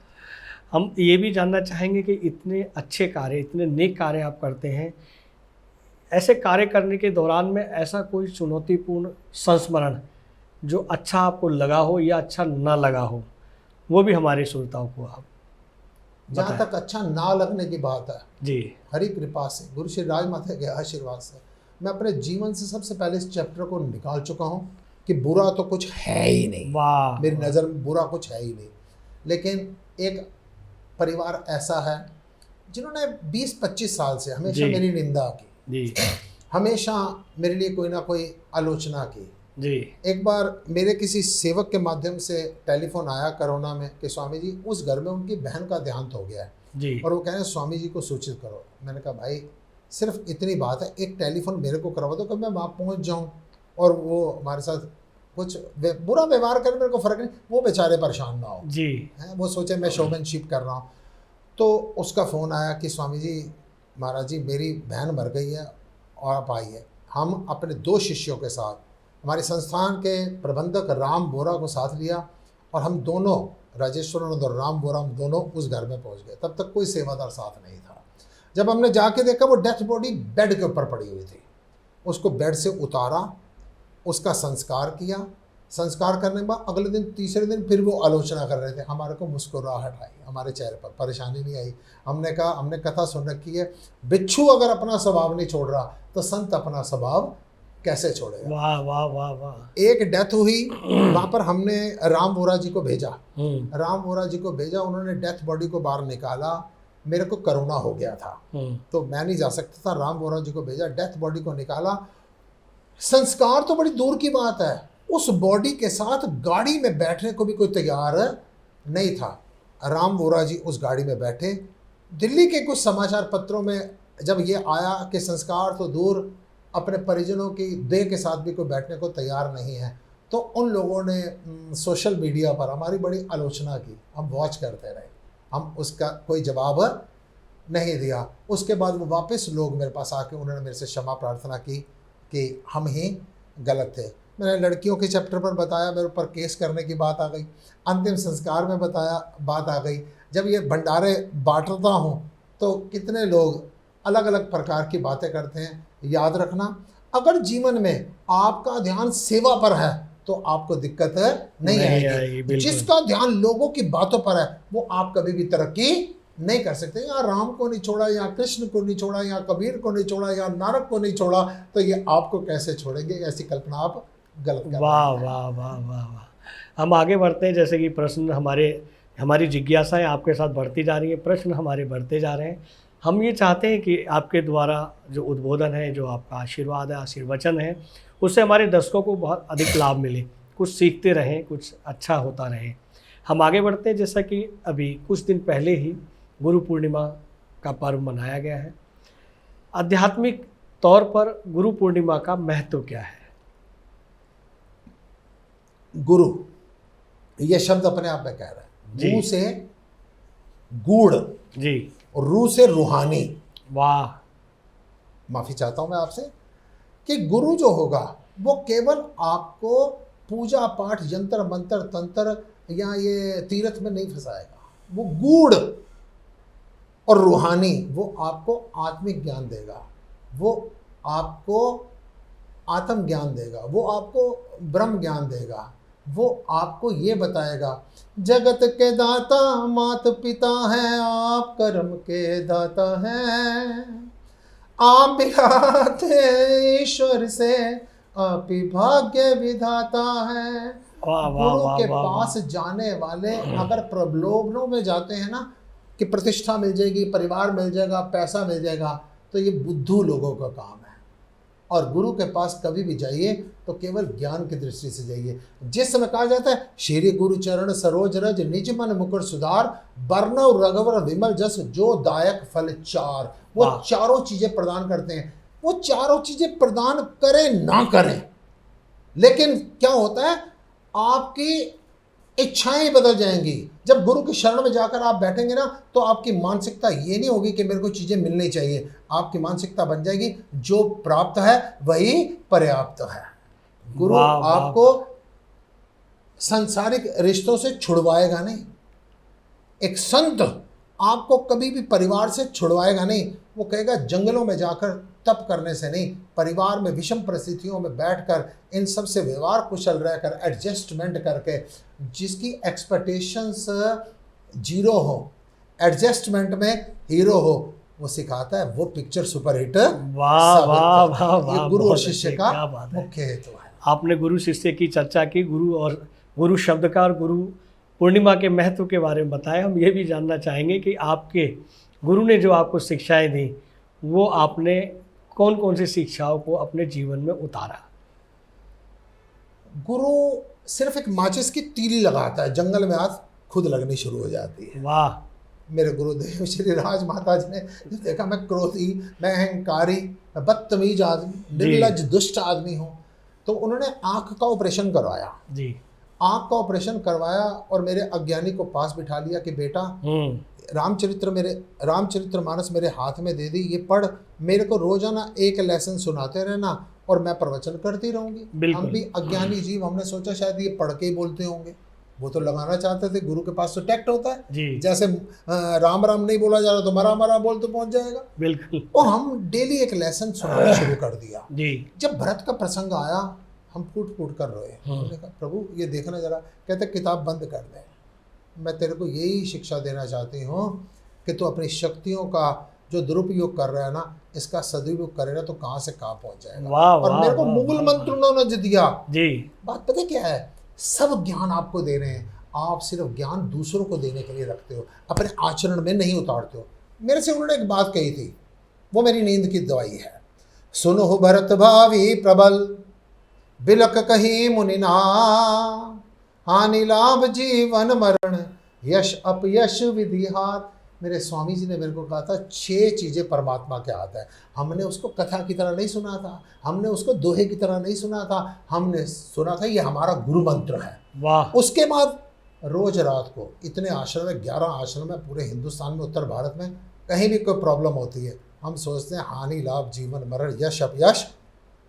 हम ये भी जानना चाहेंगे कि इतने अच्छे कार्य, इतने नेक कार्य आप करते हैं, ऐसे कार्य करने के दौरान में ऐसा कोई चुनौतीपूर्ण संस्मरण जो अच्छा आपको लगा हो या अच्छा ना लगा हो, वो भी हमारे श्रोताओं को आप जहाँ तक अच्छा ना लगने की बात है, जी हरि कृपा से, गुरु श्री राज माता के आशीर्वाद से मैं अपने जीवन से सबसे पहले इस चैप्टर को निकाल चुका हूँ कि बुरा तो कुछ है ही नहीं। वाह, मेरी नज़र में बुरा कुछ है ही नहीं। लेकिन एक परिवार ऐसा है जिन्होंने 20-25 साल से हमेशा जी। मेरी निंदा की, जी हमेशा मेरे लिए कोई ना कोई आलोचना की। जी एक बार मेरे किसी सेवक के माध्यम से टेलीफोन आया कोरोना में कि स्वामी जी उस घर में उनकी बहन का देहांत हो गया है जी और वो कह रहे हैं स्वामी जी को सूचित करो। मैंने कहा भाई सिर्फ इतनी बात है, एक टेलीफोन मेरे को करवा दो कि मैं वहाँ पहुँच जाऊँ और वो हमारे साथ कुछ बुरा व्यवहार करे, मेरे को फ़र्क नहीं, वो बेचारे परेशान ना हो जी हैं, वो सोचे मैं शोमैनशिप कर रहा हूँ। तो उसका फ़ोन आया कि स्वामी जी महाराज जी मेरी बहन मर गई है और आप आइए। हम अपने 2 शिष्यों के साथ, हमारे संस्थान के प्रबंधक राम बोरा को साथ लिया और हम दोनों, राजेश्वरानंद और राम बोरा, हम दोनों उस घर में पहुंच गए। तब तक कोई सेवादार साथ नहीं था। जब हमने जाके देखा वो डेथ बॉडी बेड के ऊपर पड़ी हुई थी। उसको बेड से उतारा, उसका संस्कार किया। संस्कार करने के बाद अगले दिन, तीसरे दिन फिर वो आलोचना कर रहे थे। हमारे को मुस्कुराहट आई, हमारे चेहरे पर परेशानी नहीं आई। हमने कहा, हमने कथा सुन रखी है, बिच्छू अगर अपना स्वभाव नहीं छोड़ रहा तो संत अपना स्वभाव कैसे छोड़ेगा। वाह वाह वाह वाह। एक डेथ हुई, वहाँ पर हमने राम बोरा जी को भेजा। राम बोरा जी को भेजा, उन्होंने डेथ बॉडी को बाहर निकाला। मेरे को कोरोना हो गया था तो मैं नहीं जा सकता था। राम बोरा जी को भेजा, डेथ बॉडी को निकाला, संस्कार तो बड़ी दूर की बात है, उस बॉडी के साथ गाड़ी में बैठने को भी कोई तैयार नहीं था। राम वोरा जी उस गाड़ी में बैठे। दिल्ली के कुछ समाचार पत्रों में जब ये आया कि संस्कार तो दूर, अपने परिजनों की देह के साथ भी कोई बैठने को तैयार नहीं है, तो उन लोगों ने सोशल मीडिया पर हमारी बड़ी आलोचना की। हम वॉच करते रहे, हम उसका कोई जवाब नहीं दिया। उसके बाद वो वापस लोग मेरे पास आके उन्होंने मेरे से क्षमा प्रार्थना की कि हम ही गलत थे। मैंने लड़कियों के चैप्टर पर बताया, मेरे ऊपर केस करने की बात आ गई। अंतिम संस्कार में बताया, बात आ गई। जब ये भंडारे बांटता हूँ तो कितने लोग अलग अलग प्रकार की बातें करते हैं। याद रखना, अगर जीवन में आपका ध्यान सेवा पर है तो आपको दिक्कत नहीं आएगी। जिसका ध्यान लोगों की बातों पर है वो आप कभी भी तरक्की नहीं कर सकते। यहाँ राम को नहीं छोड़ा, यहाँ कृष्ण को नहीं छोड़ा, यहाँ कबीर को नहीं छोड़ा, यहाँ नानक को नहीं छोड़ा, तो ये आपको कैसे छोड़ेंगे? ऐसी कल्पना आप गलत कर रहे हैं। वाह वाह वाह वाह वाह। हम आगे बढ़ते हैं, जैसे कि प्रश्न हमारी जिज्ञासाएं आपके साथ बढ़ती जा रही हैं, प्रश्न हमारे बढ़ते जा रहे हैं। हम ये चाहते हैं कि आपके द्वारा जो उद्बोधन है, जो आपका आशीर्वाद है, आशीर्वचन है, उससे हमारे दर्शकों को बहुत अधिक लाभ मिले, कुछ सीखते रहें, कुछ अच्छा होता रहे। हम आगे बढ़ते हैं, जैसा कि अभी कुछ दिन पहले ही गुरु पूर्णिमा का पर्व मनाया गया है। आध्यात्मिक तौर पर गुरु पूर्णिमा का महत्व क्या है? गुरु, ये शब्द अपने आप में कह रहा है। गु से गूढ़ जी, और रू से रूहानी। वाह। माफी चाहता हूं मैं आपसे कि गुरु जो होगा वो केवल आपको पूजा पाठ, यंत्र मंत्र, तंत्र या ये तीर्थ में नहीं फंसाएगा। वो गूढ़ और रूहानी, वो आपको आत्मिक ज्ञान देगा, वो आपको आत्म ज्ञान देगा, वो आपको ब्रह्म ज्ञान देगा, वो आपको ये बताएगा जगत के दाता मात पिता हैं, आप कर्म के दाता हैं, आप बिराते ईश्वर से, आप ही भाग्य विधाता है। गुरु के पास जाने वाले अगर प्रलोभनों में जाते हैं ना कि प्रतिष्ठा मिल जाएगी, परिवार मिल जाएगा, पैसा मिल जाएगा, तो ये बुद्धू लोगों का काम है। और गुरु के पास कभी भी जाइए तो केवल ज्ञान की दृष्टि से जाइए। जिस समय कहा जाता है श्री गुरु चरण सरोज रज, निज मन मुकुर सुधार, बरनव रघुवर विमल जस, जो दायक फल चार। वो चारों चीजें प्रदान करते हैं। वो चारों चीजें प्रदान करें ना करें, लेकिन क्या होता है, आपकी इच्छाएं बदल जाएंगी। जब गुरु की शरण में जाकर आप बैठेंगे ना, तो आपकी मानसिकता ये नहीं होगी कि मेरे को चीजें मिलनी चाहिए। आपकी मानसिकता बन जाएगी जो प्राप्त है वही पर्याप्त है। गुरु आपको सांसारिक रिश्तों से छुड़वाएगा नहीं। एक संत आपको कभी भी परिवार से छुड़वाएगा नहीं। वो कहेगा जंगलों में जाकर तप करने से नहीं, परिवार में विषम परिस्थितियों में बैठकर इन सब से व्यवहार कुशल रहकर एडजस्टमेंट करके, जिसकी एक्सपेक्टेशंस जीरो हो, एडजस्टमेंट में हीरो हो, वो सिखाता है, वो पिक्चर सुपरहिट। वाह वाह वाह वाह। गुरु और शिष्य का मुख्य हेतु है। आपने गुरु शिष्य की चर्चा की, गुरु और गुरु शब्द का और गुरु पूर्णिमा के महत्व के बारे में बताया। हम ये भी जानना चाहेंगे कि आपके गुरु ने जो आपको शिक्षाएं दी, वो आपने कौन कौन सी शिक्षाओं को अपने जीवन में उतारा? गुरु सिर्फ एक माचिस की तीली लगाता है, जंगल में आग खुद लगनी शुरू हो जाती है। वाह। मेरे गुरुदेव श्री राज माता जी ने देखा मैं क्रोधी, मैं अहंकारी, मैं बदतमीज आदमी, निर्लज दुष्ट आदमी हूँ, तो उन्होंने आँख का ऑपरेशन करवाया जी। आँख का ऑपरेशन करवाया और मेरे अज्ञानी को पास बिठा लिया कि बेटा रामचरितमानस मेरे हाथ में दे दी, ये पढ़, मेरे को रोजाना एक लेसन सुनाते रहना और मैं प्रवचन करती रहूंगी। हम भी अज्ञानी जीव, हमने सोचा शायद ये पढ़ के ही बोलते होंगे। वो तो लगाना चाहते थे, गुरु के पास तो टैक्ट होता है जी। जैसे राम राम नहीं बोला जा रहा तो मरा मरा बोल तो पहुंच जाएगा। बिल्कुल। और हम डेली एक लेसन सुनाना शुरू कर दिया जी। जब भरत का प्रसंग आया, हम फूट फूट कर रोए। हमने कहा प्रभु ये देखना जरा। कहते किताब बंद कर दे, मैं तेरे को यही शिक्षा देना चाहती हूँ कि तू अपनी शक्तियों का जो दुरुपयोग कर रहा है ना, इसका सदुपयोग करेगा तो कहाँ से कहाँ पहुँच जाएगा। और मेरे को मूल मंत्र उन्होंने दिया जी। बात पता क्या है, सब ज्ञान आपको दे रहे हैं, आप सिर्फ ज्ञान दूसरों को देने के लिए रखते हो, अपने आचरण में नहीं उतारते हो। मेरे से उन्होंने एक बात कही थी, वो मेरी नींद की दवाई है। सुनो भरत भावी प्रबल, बिलक कहीं मुनिना, हानि लाभ जीवन मरण, यश अपयश विधि हार। मेरे स्वामी जी ने मेरे को कहा था 6 चीज़ें परमात्मा के हाथ है। हमने उसको कथा की तरह नहीं सुना था, हमने उसको दोहे की तरह नहीं सुना था, हमने सुना था ये हमारा गुरु मंत्र है। वाह। उसके बाद रोज रात को इतने आश्रम है, 11 आश्रम है पूरे हिंदुस्तान में, उत्तर भारत में कहीं भी कोई प्रॉब्लम होती है हम सोचते हैं हानि लाभ जीवन मरण यश अपयश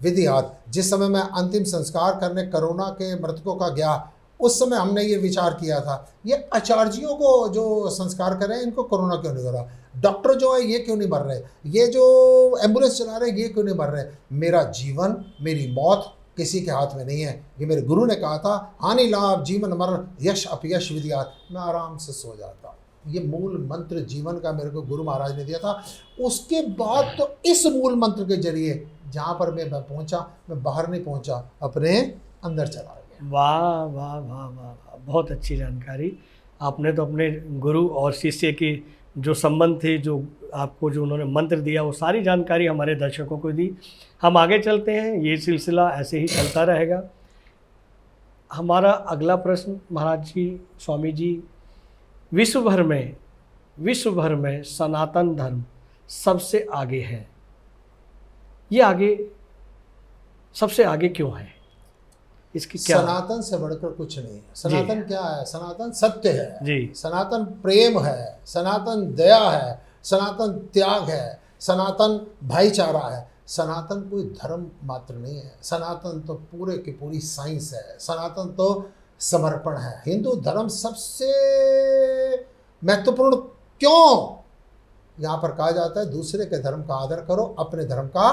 विधि हार। जिस समय मैं अंतिम संस्कार करने कोरोना के मृतकों का गया, उस समय हमने ये विचार किया था ये आचार्यों को जो संस्कार कर रहे हैं इनको कोरोना क्यों नहीं हो रहा, डॉक्टर जो है ये क्यों नहीं मर रहे, ये जो एम्बुलेंस चला रहे हैं ये क्यों नहीं मर रहे। मेरा जीवन मेरी मौत किसी के हाथ में नहीं है। ये मेरे गुरु ने कहा था हानि लाभ जीवन मरण यश अपयश विधि हार। मैं आराम से सो जाता। ये मूल मंत्र जीवन का मेरे को गुरु महाराज ने दिया था। उसके बाद तो इस मूल मंत्र के जरिए जहाँ पर मैं पहुँचा, मैं बाहर नहीं पहुँचा, अपने अंदर चला गया। वाह वाह वाह वाह वाह, बहुत अच्छी जानकारी। आपने तो अपने गुरु और शिष्य की जो संबंध थे, जो आपको जो उन्होंने मंत्र दिया, वो सारी जानकारी हमारे दर्शकों को दी। हम आगे चलते हैं, ये सिलसिला ऐसे ही चलता रहेगा। हमारा अगला प्रश्न महाराज जी, स्वामी जी, विश्व भर में सनातन धर्म सबसे आगे है, ये आगे सबसे आगे क्यों है? इसकी क्या? सनातन से बढ़कर कुछ नहीं है। सनातन क्या है? सनातन सत्य है जी, सनातन प्रेम है, सनातन दया है, सनातन त्याग है, सनातन भाईचारा है। सनातन कोई धर्म मात्र नहीं है, सनातन तो पूरे की पूरी साइंस है, सनातन तो समर्पण है। हिंदू धर्म सबसे महत्वपूर्ण क्यों? यहाँ पर कहा जाता है दूसरे के धर्म का आदर करो, अपने धर्म का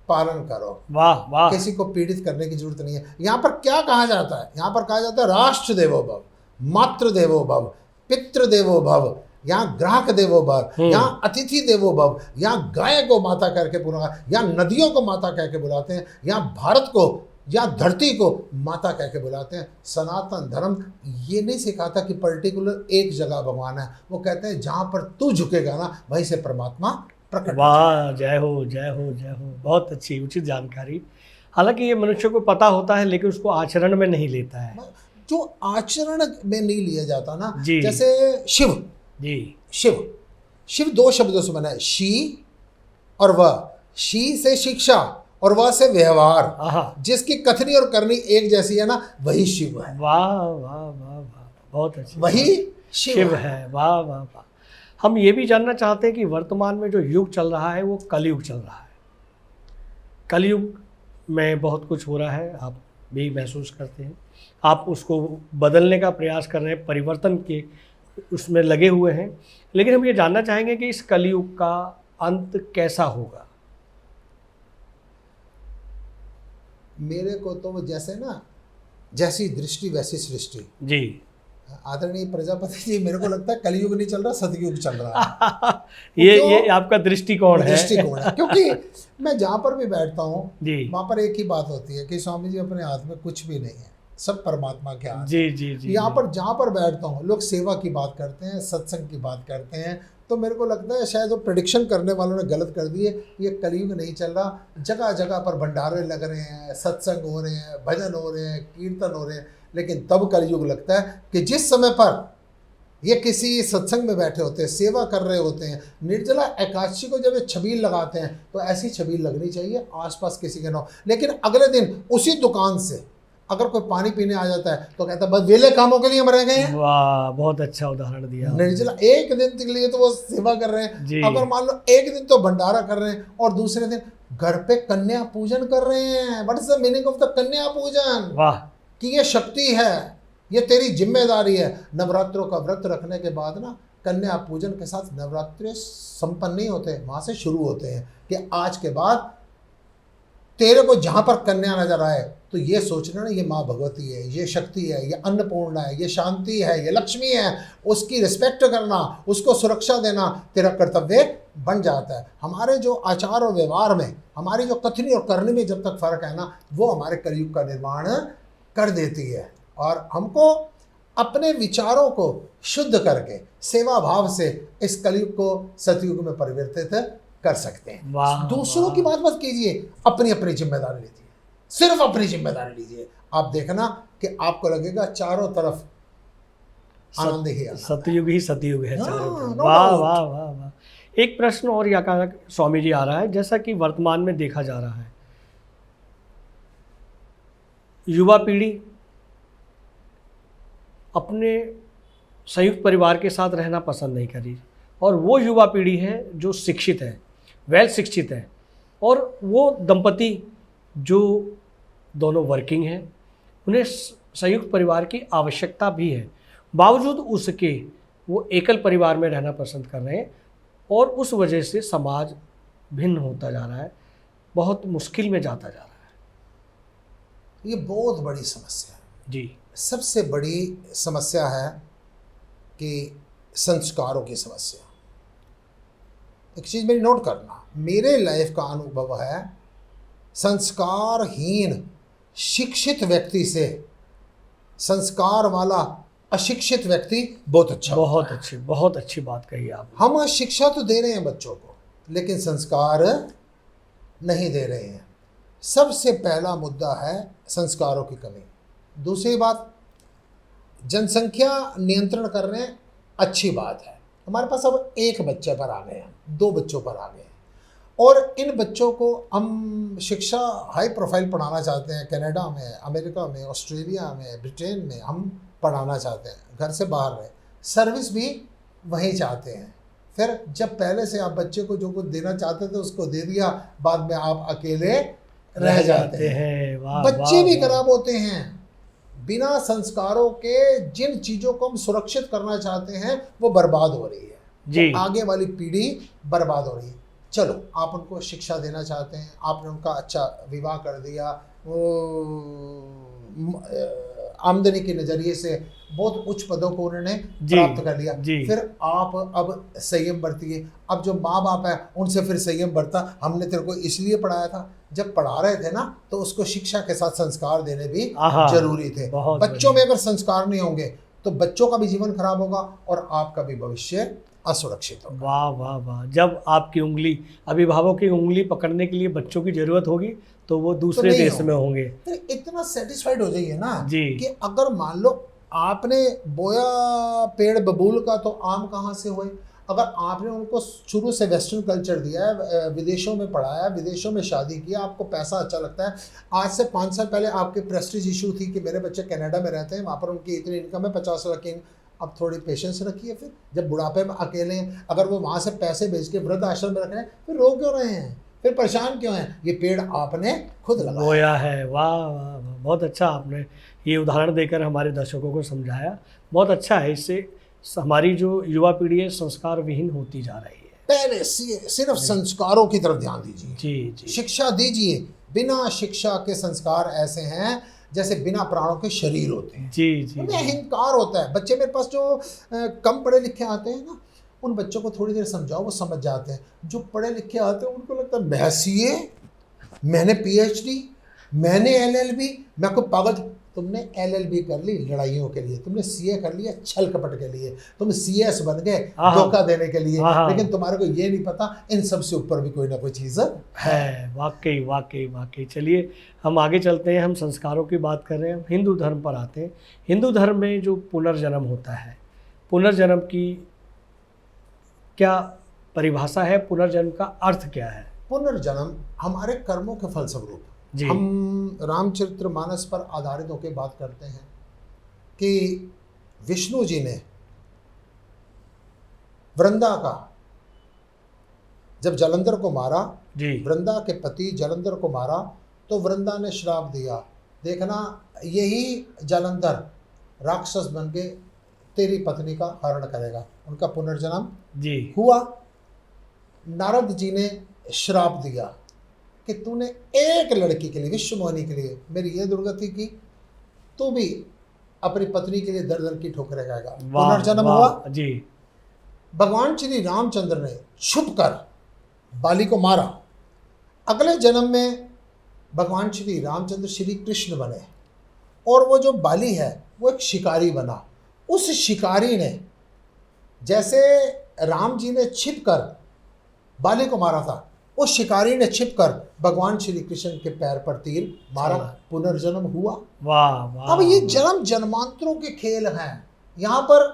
पालन करो। वाह वाह। किसी को पीड़ित करने की जरूरत नहीं है। यहाँ पर क्या कहा जाता है? यहाँ पर कहा जाता है राष्ट्र देवो भव, मातृ देवो भव, पितृ देवो भव, यहाँ ग्राहक देवो भव, यहाँ अतिथि देवो भव, यहाँ गाय को माता करके बुलाते हैं, यहाँ नदियों को माता कह के बुलाते हैं, यहाँ भारत को या धरती को माता कह के बुलाते हैं। सनातन धर्म ये नहीं सिखाता कि पर्टिकुलर एक जगह भगवान है, वो कहते हैं जहाँ पर तू झुकेगा ना वहीं से परमात्मा प्रकट। वाह, जय हो जय हो जय हो, बहुत अच्छी उचित जानकारी। हालांकि ये मनुष्य को पता होता है लेकिन उसको आचरण में नहीं लेता है। जो आचरण में नहीं लिया जाता ना, जी। जैसे शिव जी, शिव 2 शब्दों से बना है, शी और वह। शी से शिक्षा और वह से व्यवहार, आहा, जिसकी कथनी और करनी एक जैसी है ना, वही शिव है। वाह वाह वाह वाह, बहुत अच्छी, वही शिव है। वाह वाह वाह। हम ये भी जानना चाहते हैं कि वर्तमान में जो युग चल रहा है वो कलयुग चल रहा है। कलयुग में बहुत कुछ हो रहा है, आप भी महसूस करते हैं, आप उसको बदलने का प्रयास कर रहे हैं, परिवर्तन के उसमें लगे हुए हैं। लेकिन हम ये जानना चाहेंगे कि इस कलयुग का अंत कैसा होगा? मेरे को तो जैसे ना, जैसी दृष्टि वैसी सृष्टि। जी। आदरणीय प्रजापति जी, मेरे को लगता है कलयुग नहीं चल रहा, सतयुग चल रहा है। ये आपका दृष्टिकोण है। दृष्टिकोण है, क्योंकि मैं जहाँ पर भी बैठता हूँ जी, वहाँ पर एक ही बात होती है कि स्वामी जी अपने हाथ में कुछ भी नहीं है, सब परमात्मा के हाथ। जी जी जी। यहाँ पर जहाँ पर बैठता हूँ लोग सेवा की बात करते हैं, सत्संग की बात करते हैं, तो मेरे को लगता है शायद वो प्रेडिक्शन करने वालों ने गलत कर दिए। ये कलयुग नहीं चल रहा, जगह जगह पर भंडारे लग रहे हैं, सत्संग हो रहे हैं, भजन हो रहे हैं, कीर्तन हो रहे हैं, लेकिन तब कलयुग लगता है कि जिस समय पर ये किसी सत्संग में बैठे होते हैं, सेवा कर रहे होते हैं, निर्जला एकादशी को जब ये छबील लगाते हैं तो ऐसी छबील लगनी चाहिए, आसपास किसी के ना हो। लेकिन अगले दिन उसी दुकान से अगर कोई पानी पीने आ जाता है तो कहता है बस वेले कामों के लिए हम रह गए हैं। वाह, बहुत अच्छा उदाहरण दिया। निर्जला एक दिन के लिए तो वो सेवा कर रहे हैं, अगर मान लो एक दिन तो भंडारा कर रहे हैं और दूसरे दिन घर पे कन्या पूजन कर रहे हैं। What is the meaning of the कन्या पूजन? वाह, कि ये शक्ति है, ये तेरी जिम्मेदारी है। नवरात्रों का व्रत रखने के बाद ना कन्या पूजन के साथ नवरात्रि संपन्न नहीं होते, वहाँ से शुरू होते हैं कि आज के बाद तेरे को जहाँ पर कन्या नजर आए तो ये सोचना ना ये माँ भगवती है, ये शक्ति है, ये अन्नपूर्णा है, ये शांति है, ये लक्ष्मी है, उसकी रिस्पेक्ट करना, उसको सुरक्षा देना तेरा कर्तव्य बन जाता है। हमारे जो आचार और व्यवहार में, हमारी जो कथनी और करनी में जब तक फर्क है ना, वो हमारे कलयुग का निर्माण कर देती है। और हमको अपने विचारों को शुद्ध करके सेवा भाव से इस कलयुग को सतयुग में परिवर्तित कर सकते हैं। दूसरों की बात मत कीजिए, अपनी अपनी जिम्मेदारी लीजिए। सिर्फ अपनी जिम्मेदारी लीजिए। आप देखना कि आपको लगेगा चारों तरफ आनंद ही आनंद। सतयुग ही सतयुग है चारों हाँ, तरफ। no वाह doubt। वाह वाह वाह। एक प्रश्न और यहाँ का स्वामी जी आ रहा है, जैसा कि वर्तमान में देखा जा रहा है, युवा पीढ़ी अपने संयुक्त परिवार के साथ रहना पसंद नहीं करी, और वो युवा पीढ़ी है जो शिक्षित है, वेल शिक्षित है, और वो दंपति जो दोनों वर्किंग हैं, उन्हें संयुक्त परिवार की आवश्यकता भी है, बावजूद उसके वो एकल परिवार में रहना पसंद कर रहे हैं, और उस वजह से समाज भिन्न होता जा रहा है, बहुत मुश्किल में जाता जा रहा है। ये बहुत बड़ी समस्या है। जी सबसे बड़ी समस्या है कि संस्कारों की समस्या। एक चीज़ मेरी नोट करना, मेरे लाइफ का अनुभव है, संस्कारहीन शिक्षित व्यक्ति से संस्कार वाला अशिक्षित व्यक्ति बहुत अच्छा होता है। बहुत अच्छी बात कही आप। हम शिक्षा तो दे रहे हैं बच्चों को, लेकिन संस्कार नहीं दे रहे हैं। सबसे पहला मुद्दा है संस्कारों की कमी। दूसरी बात, जनसंख्या नियंत्रण कर रहे हैं, अच्छी बात है। हमारे पास अब एक बच्चे पर आ गए हैं, 2 बच्चों पर आ गए हैं, और इन बच्चों को हम शिक्षा हाई प्रोफाइल पढ़ाना चाहते हैं। कनाडा में, अमेरिका में, ऑस्ट्रेलिया में, ब्रिटेन में हम पढ़ाना चाहते हैं, घर से बाहर रहे, सर्विस भी वहीं चाहते हैं। फिर जब पहले से आप बच्चे को जो कुछ देना चाहते थे उसको दे दिया, बाद में आप अकेले रह जाते हैं। बच्चे भी खराब होते हैं। बिना संस्कारों के जिन चीज़ों को हम सुरक्षित करना चाहते हैं वो बर्बाद हो रही है जी। तो आगे वाली पीढ़ी बर्बाद हो रही है। चलो, आप उनको शिक्षा देना चाहते हैं, आपने उनका अच्छा विवाह कर दिया, आमदनी के नज़रिए से बहुत उच्च पदों को उन्होंने प्राप्त कर लिया, फिर आप अब संयम बरतिए। अब जो माँ बाप है उनसे फिर संयम बरता, हमने तेरे को इसलिए पढ़ाया था, जब पढ़ा रहे थे ना तो उसको शिक्षा के साथ संस्कार देने भी जरूरी थे। बच्चों में अगर संस्कार नहीं होंगे तो बच्चों का भी जीवन खराब होगा और आपका भी भविष्य असुरक्षित होगा। वाह वाह वाह। जब आपकी उंगली, अभिभावक की उंगली पकड़ने के लिए बच्चों की जरूरत होगी तो वो दूसरे देश में होंगे। तो इतना सेटिस्फाइड हो जाइए ना जी कि अगर मान लो आपने बोया पेड़ बबूल का तो आम कहाँ से हुए। अगर आपने उनको शुरू से वेस्टर्न कल्चर दिया है, विदेशों में पढ़ाया, विदेशों में शादी किया, आपको पैसा अच्छा लगता है। आज से 5 साल पहले आपके प्रेस्टीज इशू थी कि मेरे बच्चे कनाडा में रहते हैं, वहाँ पर उनकी इतनी इनकम है 50 लाख की। अब थोड़ी पेशेंस रखिए, फिर जब बुढ़ापे में अकेले हैं, अगर वो वहाँ से पैसे भेज के वृद्ध आश्रम में रख रहे हैं, फिर रो क्यों रहे हैं, फिर परेशान क्यों हैं? ये पेड़ आपने खुद लगाया है। वाह वाह वाह, बहुत अच्छा आपने ये उदाहरण देकर हमारे दर्शकों को समझाया। बहुत अच्छा है, इससे हमारी जो युवा पीढ़ी है संस्कार विहीन होती जा रही है। पहले सिर्फ संस्कारों की तरफ ध्यान दीजिए। जी। शिक्षा दीजिए। बिना शिक्षा के संस्कार ऐसे हैं जैसे बिना प्राणों के शरीर होते हैं। जी। उनमें अहंकार होता है। बच्चे मेरे पास जो कम पढ़े लिखे आते हैं ना, उन बच्चों को थोड़ी देर समझाओ वो समझ जाते हैं। जो पढ़े लिखे आते हैं उनको लगता है मैं सीए, मैंने PhD, मैंने LLB, मैं कोई पागल। तुमने LLB कर ली लड़ाइयों के लिए, तुमने CA कर लिया छल कपट के लिए, तुम CS बन गए धोखा देने के लिए, लेकिन तुम्हारे को ये नहीं पता इन सब से ऊपर भी कोई ना कोई चीज़ है। वाकई। चलिए हम आगे चलते हैं। हम संस्कारों की बात कर रहे हैं, हम हिंदू धर्म पर आते हैं। हिंदू धर्म में जो पुनर्जन्म होता है, पुनर्जन्म की क्या परिभाषा है? पुनर्जन्म का अर्थ क्या है? पुनर्जन्म हमारे कर्मों के फलस्वरूप। हम रामचरितमानस पर आधारित होकर बात करते हैं कि विष्णु जी ने वृंदा का जब जलंधर को मारा, वृंदा के पति जलंधर को मारा, तो वृंदा ने श्राप दिया, देखना यही जलंधर राक्षस बन के तेरी पत्नी का हरण करेगा। उनका पुनर्जन्म हुआ। नारद जी ने श्राप दिया कि तूने एक लड़की के लिए, विश्वमोहिनी के लिए मेरी ये दुर्गति की, तू भी अपनी पत्नी के लिए दर दर की ठोकरें खाएगा। पुनर्जन्म हुआ जी। भगवान श्री रामचंद्र ने छुप कर बाली को मारा। अगले जन्म में भगवान श्री रामचंद्र श्री कृष्ण बने और वो जो बाली है वो एक शिकारी बना। उस शिकारी ने, जैसे राम जी ने छिप कर बाली को मारा था, उस शिकारी ने छिपकर भगवान श्री कृष्ण के पैर पर तीर मारा, चला। पुनर्जन्म हुआ। वाह वाह। अब ये वाह। जन्म जन्मांतरों के खेल हैं। यहाँ पर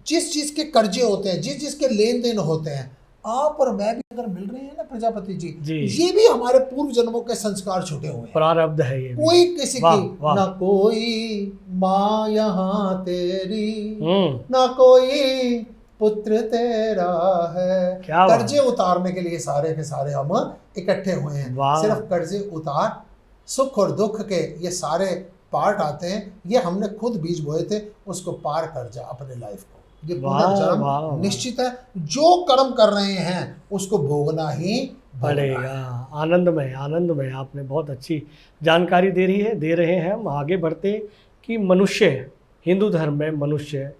जिस चीज के कर्जे होते हैं, जिस के लेन देन होते हैं, आप और मैं भी अगर मिल रहे हैं ना प्रजापति जी, जी। ये भी हमारे पूर्व जन्मों के संस्कार छुटे हुए हैं। प्रारब्ध है ये भी। कोई किसी वाह, की वाह। ना कोई माँ यहाँ तेरी, हम्म। ना कोई पुत्र तेरा है। क्या बात। कर्जे उतारने के लिए सारे के सारे हम इकट्ठे हुए हैं। वाह। सिर्फ कर्जे उतार, सुख और दुख के ये सारे पार्ट आते हैं, ये हमने खुद बीज बोए थे, उसको पार कर जा अपने लाइफ को। ये वाह, पुनर्जन्म वाह, वाह। निश्चित है, जो कर्म कर रहे हैं उसको भोगना ही पड़ेगा। आनंदमय आनंदमय, आपने बहुत अच्छी जानकारी दे रहे हैं। हम आगे बढ़ते कि मनुष्य, हिंदू धर्म में मनुष्य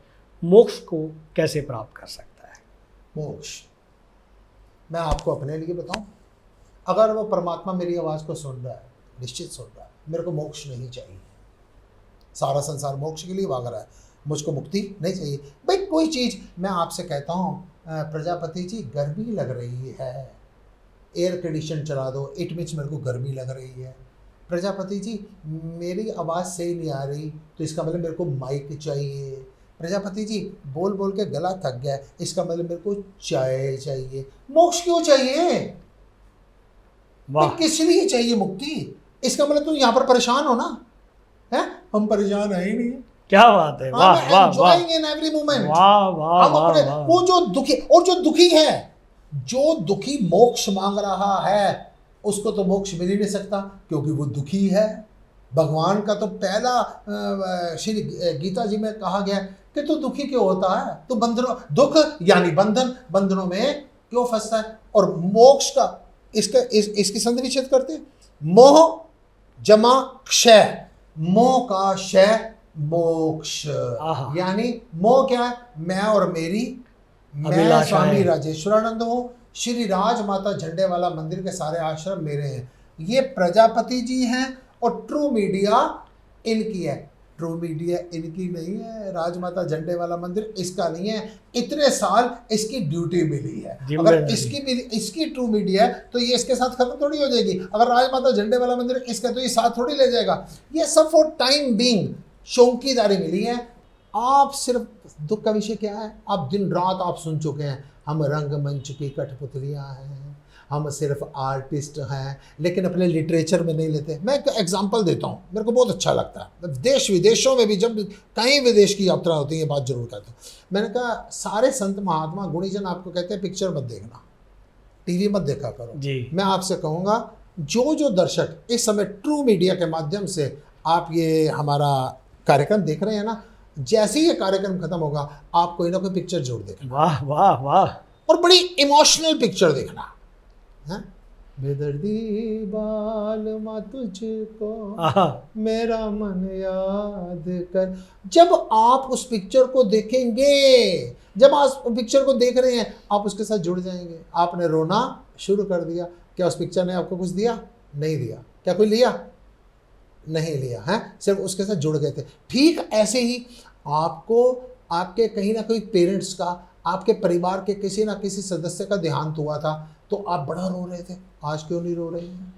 मोक्ष को कैसे प्राप्त कर सकता है। मोक्ष, मैं आपको अपने लिए बताऊं, अगर वो परमात्मा मेरी आवाज़ को सुन रहा है, निश्चित सुन रहा है, मेरे को मोक्ष नहीं चाहिए। सारा संसार मोक्ष के लिए भाग रहा है, मुझको मुक्ति नहीं चाहिए। भाई कोई चीज़ मैं आपसे कहता हूँ, प्रजापति जी गर्मी लग रही है, एयर कंडीशन चला दो, इट मीन्स मेरे को गर्मी लग रही है। प्रजापति जी मेरी आवाज़ सही नहीं आ रही, तो इसका मतलब मेरे को माइक चाहिए। प्रजापति जी बोल बोल के गला थक गया, इसका मतलब मेरे को चाय चाहिए। मोक्ष क्यों चाहिए? वाह। किस लिए चाहिए मुक्ति? इसका मतलब तुम यहाँ पर परेशान हो ना, है? हम परेशान है ही नहीं। क्या बात है। वाह वाह वाह। In every moment. वाह वाह हम अपने वाह। वो जो दुखी, और जो दुखी है, जो दुखी मोक्ष मांग रहा है, उसको तो मोक्ष मिल ही नहीं सकता, क्योंकि वो दुखी है। भगवान का तो पहला श्री गीता जी में कहा गया कि तू दुखी क्यों होता है, तू बंधनों, दुख यानी बंधन, बंधनों में क्यों फंसता है। और मोक्ष का इसकी संधि विच्छेद करते हैं, मोह जमा क्षय, मोह का क्षय मोक्ष। यानी मोह क्या है? मैं और मेरी, मैं स्वामी राजेश्वरानंद हूँ, श्री राजमाता झंडे वाला मंदिर के सारे आश्रम मेरे हैं, ये प्रजापति जी हैं, और ट्रू मीडिया इनकी है। ट्रू मीडिया इनकी नहीं है, राजमाता झंडे वाला मंदिर इसका नहीं है। इतने साल इसकी ड्यूटी मिली है, अगर इसकी ट्रू मीडिया है तो ये इसके साथ खत्म थोड़ी हो जाएगी। अगर राजमाता झंडे वाला मंदिर इसका, तो ये साथ थोड़ी ले जाएगा। ये सब फॉर टाइम बीइंग शौकीदारी मिली है। आप सिर्फ दुख का विषय क्या है? आप दिन रात आप सुन चुके हैं, हम रंगमंच की कठपुतलियाँ हैं, हम सिर्फ आर्टिस्ट हैं, लेकिन अपने लिटरेचर में नहीं लेते। मैं एक एग्जांपल देता हूँ, मेरे को बहुत अच्छा लगता है। देश विदेशों में भी जब कहीं विदेश की यात्रा होती है, ये बात जरूर कहते हैं। मैंने कहा सारे संत महात्मा गुणीजन आपको कहते हैं पिक्चर मत देखना, टीवी मत देखा करो जी। मैं आपसे कहूँगा, जो दर्शक इस समय ट्रू मीडिया के माध्यम से आप ये हमारा कार्यक्रम देख रहे हैं ना, जैसे ही ये कार्यक्रम खत्म होगा, आप कोई ना कोई पिक्चर जरूर देखना। वाह वाह वाह। और बड़ी इमोशनल पिक्चर देखना है। बेदर्दी बालमा तुझको मेरा मन याद कर। जब आप उस पिक्चर को देखेंगे, जब आप उस पिक्चर को देख रहे हैं, आप उसके साथ जुड़ जाएंगे। आपने रोना शुरू कर दिया, क्या उस पिक्चर ने आपको कुछ दिया? नहीं दिया। क्या कोई लिया? नहीं लिया है, सिर्फ उसके साथ जुड़ गए थे। ठीक ऐसे ही आपको आपके कहीं ना कहीं पेरेंट्स का, आपके परिवार के किसी ना किसी सदस्य का देहांत हुआ था, तो आप बड़ा रो रहे थे। आज क्यों नहीं रो रहे हैं?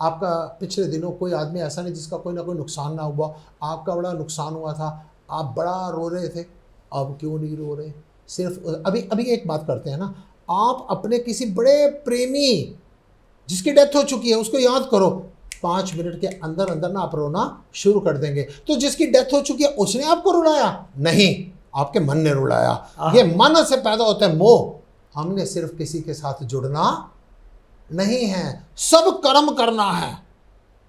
आपका पिछले दिनों कोई आदमी ऐसा नहीं जिसका कोई ना कोई नुकसान ना हुआ, आपका बड़ा नुकसान हुआ था, आप बड़ा रो रहे थे, अब क्यों नहीं रो रहे? सिर्फ अभी एक बात करते हैं ना, आप अपने किसी बड़े प्रेमी जिसकी डेथ हो चुकी है उसको याद करो, 5 मिनट के अंदर अंदर ना आप रोना शुरू कर देंगे। तो जिसकी डेथ हो चुकी है उसने आपको रुलाया? नहीं, आपके मन ने रुलाया। ये मन से पैदा होता है मोह। हमने सिर्फ किसी के साथ जुड़ना नहीं है, सब कर्म करना है।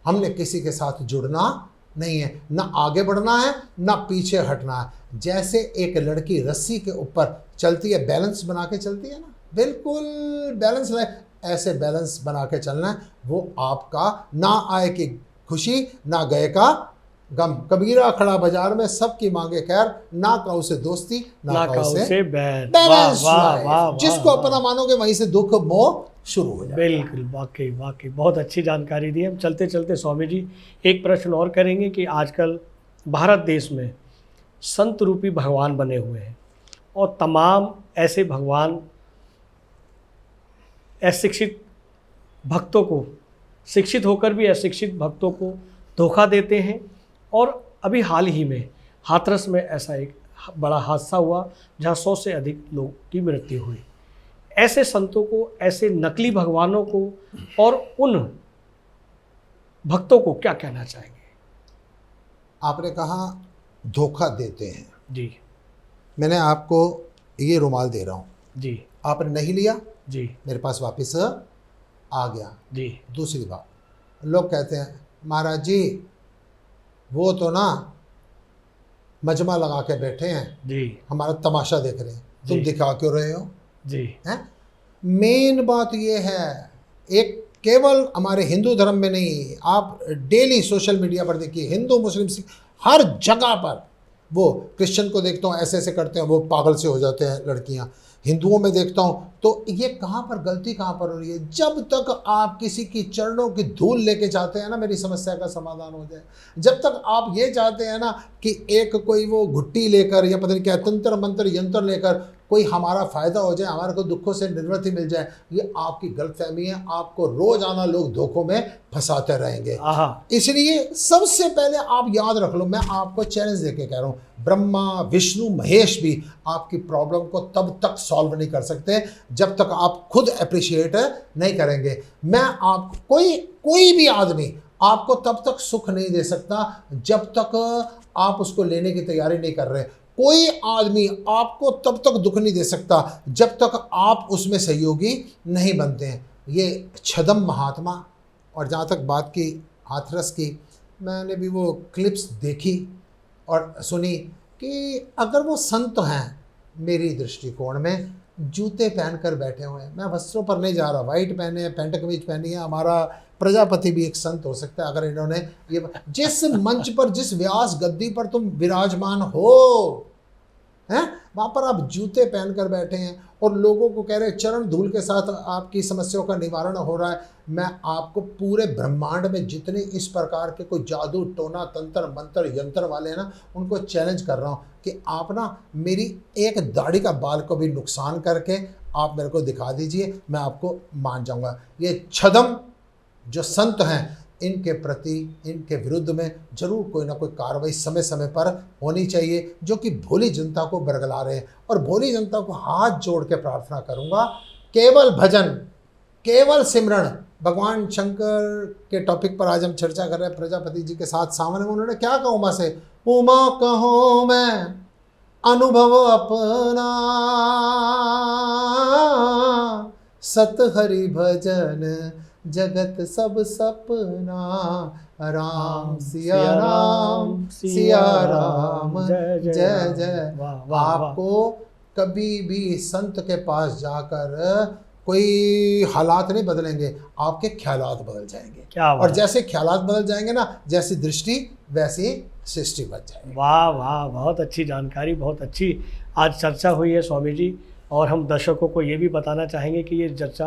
हमने किसी के साथ जुड़ना नहीं है, ना आगे बढ़ना है ना पीछे हटना है। जैसे एक लड़की रस्सी के ऊपर चलती है, बैलेंस बना के चलती है ना, बिल्कुल बैलेंस ऐसे बैलेंस बना के चलना है। वो आपका ना आए की खुशी ना गए का गम। कबीरा खड़ा बाजार में सबकी मांगे खैर, ना काऊ से दोस्ती ना काऊ से बैलेंस। जिसको अपना मानोगे वहीं से दुख मोह शुरू हो जाएगा। बिल्कुल, वाकई वाकई बहुत अच्छी जानकारी दी। हम चलते चलते स्वामी जी एक प्रश्न और करेंगे कि आजकल भारत देश में संत रूपी भगवान बने हुए हैं, और तमाम ऐसे भगवान अशिक्षित भक्तों को, शिक्षित होकर भी अशिक्षित भक्तों को धोखा देते हैं। और अभी हाल ही में हाथरस में ऐसा एक बड़ा हादसा हुआ जहाँ 100 से अधिक लोगों की मृत्यु हुई। ऐसे संतों को, ऐसे नकली भगवानों को और उन भक्तों को क्या कहना चाहेंगे? आपने कहा धोखा देते हैं। जी मैंने आपको ये रुमाल दे रहा हूँ, जी आपने नहीं लिया, जी मेरे पास वापस आ गया। जी दूसरी बात, लोग कहते हैं महाराज जी वो तो ना मजमा लगा के बैठे हैं, जी हमारा तमाशा देख रहे हैं, तुम जी। दिखा क्यों रहे हो? जी हैं? मेन बात ये है, एक केवल हमारे हिंदू धर्म में नहीं, आप डेली सोशल मीडिया पर देखिए, हिंदू मुस्लिम सिख हर जगह पर, वो क्रिश्चियन को देखता हूँ ऐसे ऐसे करते हैं, वो पागल से हो जाते हैं लड़कियाँ, हिंदुओं में देखता हूँ, तो ये कहाँ पर गलती कहाँ पर हो रही है? जब तक आप किसी की चरणों की धूल लेके जाते हैं ना, मेरी समस्या का समाधान हो जाए, जब तक आप ये चाहते हैं ना कि एक कोई वो घुट्टी लेकर या पता नहीं क्या तंत्र मंत्र यंत्र लेकर कोई हमारा फ़ायदा हो जाए, हमारे को दुखों से निवृत्ति मिल जाए, ये आपकी गलतफहमी है। आपको रोज़ाना लोग धोखों में फंसाते रहेंगे। आहा, इसलिए सबसे पहले आप याद रख लो, मैं आपको चैलेंज देके कह रहा हूँ, ब्रह्मा विष्णु महेश भी आपकी प्रॉब्लम को तब तक सॉल्व नहीं कर सकते जब तक आप खुद अप्रिशिएट नहीं करेंगे। मैं आप कोई भी आदमी आपको तब तक सुख नहीं दे सकता जब तक आप उसको लेने की तैयारी नहीं कर रहे। कोई आदमी आपको तब तक दुख नहीं दे सकता जब तक आप उसमें सहयोगी नहीं बनते हैं। ये छदम महात्मा। और जहाँ तक बात की हाथरस की, मैंने भी वो क्लिप्स देखी और सुनी कि अगर वो संत हैं, मेरी दृष्टिकोण में जूते पहनकर बैठे हुए हैं, मैं वस्त्रों पर नहीं जा रहा, वाइट पहने हैं, पैंट कमीज पहनी है, हमारा प्रजापति भी एक संत हो सकता है अगर इन्होंने ये, जिस मंच पर, जिस व्यास गद्दी पर तुम विराजमान हो हैं, वहाँ पर आप जूते पहनकर बैठे हैं और लोगों को कह रहे हैं चरण धूल के साथ आपकी समस्याओं का निवारण हो रहा है। मैं आपको पूरे ब्रह्मांड में जितने इस प्रकार के कोई जादू टोना तंत्र मंत्र यंत्र वाले हैं ना, उनको चैलेंज कर रहा हूँ कि आप ना मेरी एक दाढ़ी का बाल को भी नुकसान करके आप मेरे को दिखा दीजिए, मैं आपको मान जाऊँगा। ये छदम जो संत हैं, इनके प्रति, इनके विरुद्ध में जरूर कोई ना कोई कार्रवाई समय समय पर होनी चाहिए, जो कि भोली जनता को बरगला रहे हैं। और भोली जनता को हाथ जोड़ के प्रार्थना करूंगा, केवल भजन, केवल सिमरण। भगवान शंकर के टॉपिक पर आज हम चर्चा कर रहे हैं प्रजापति जी के साथ। सामने में उन्होंने क्या कहा उमा से, उमा कहो मैं अनुभव अपना, सत हरि भजन जगत सब सपना, राम सिया राम सिया राम जय जय जय। आपको कभी भी संत के पास जाकर कोई हालात नहीं बदलेंगे, आपके ख्यालात बदल जाएंगे। क्या और जैसे ख्यालात बदल जाएंगे ना, जैसी दृष्टि वैसी सृष्टि बन जाएगी। वाह वाह, बहुत अच्छी जानकारी, बहुत अच्छी आज चर्चा हुई है स्वामी जी। और हम दर्शकों को ये भी बताना चाहेंगे कि ये चर्चा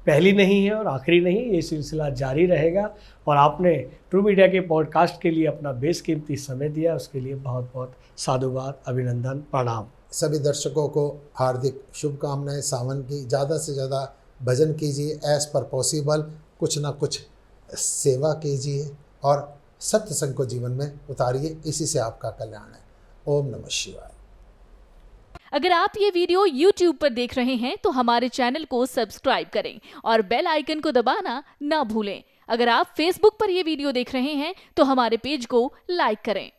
पहली नहीं है और आखिरी नहीं, ये सिलसिला जारी रहेगा। और आपने ट्रू मीडिया के पॉडकास्ट के लिए अपना बेशकीमती समय दिया, उसके लिए बहुत बहुत साधुवाद, अभिनंदन, प्रणाम। सभी दर्शकों को हार्दिक शुभकामनाएं। सावन की ज़्यादा से ज़्यादा भजन कीजिए, एज पर पॉसिबल कुछ ना कुछ सेवा कीजिए और सत्संग को जीवन में उतारिए, इसी से आपका कल्याण है। ओम नमः शिवाय। अगर आप ये वीडियो YouTube पर देख रहे हैं तो हमारे चैनल को सब्सक्राइब करें और बेल आइकन को दबाना ना भूलें। अगर आप Facebook पर ये वीडियो देख रहे हैं तो हमारे पेज को लाइक करें।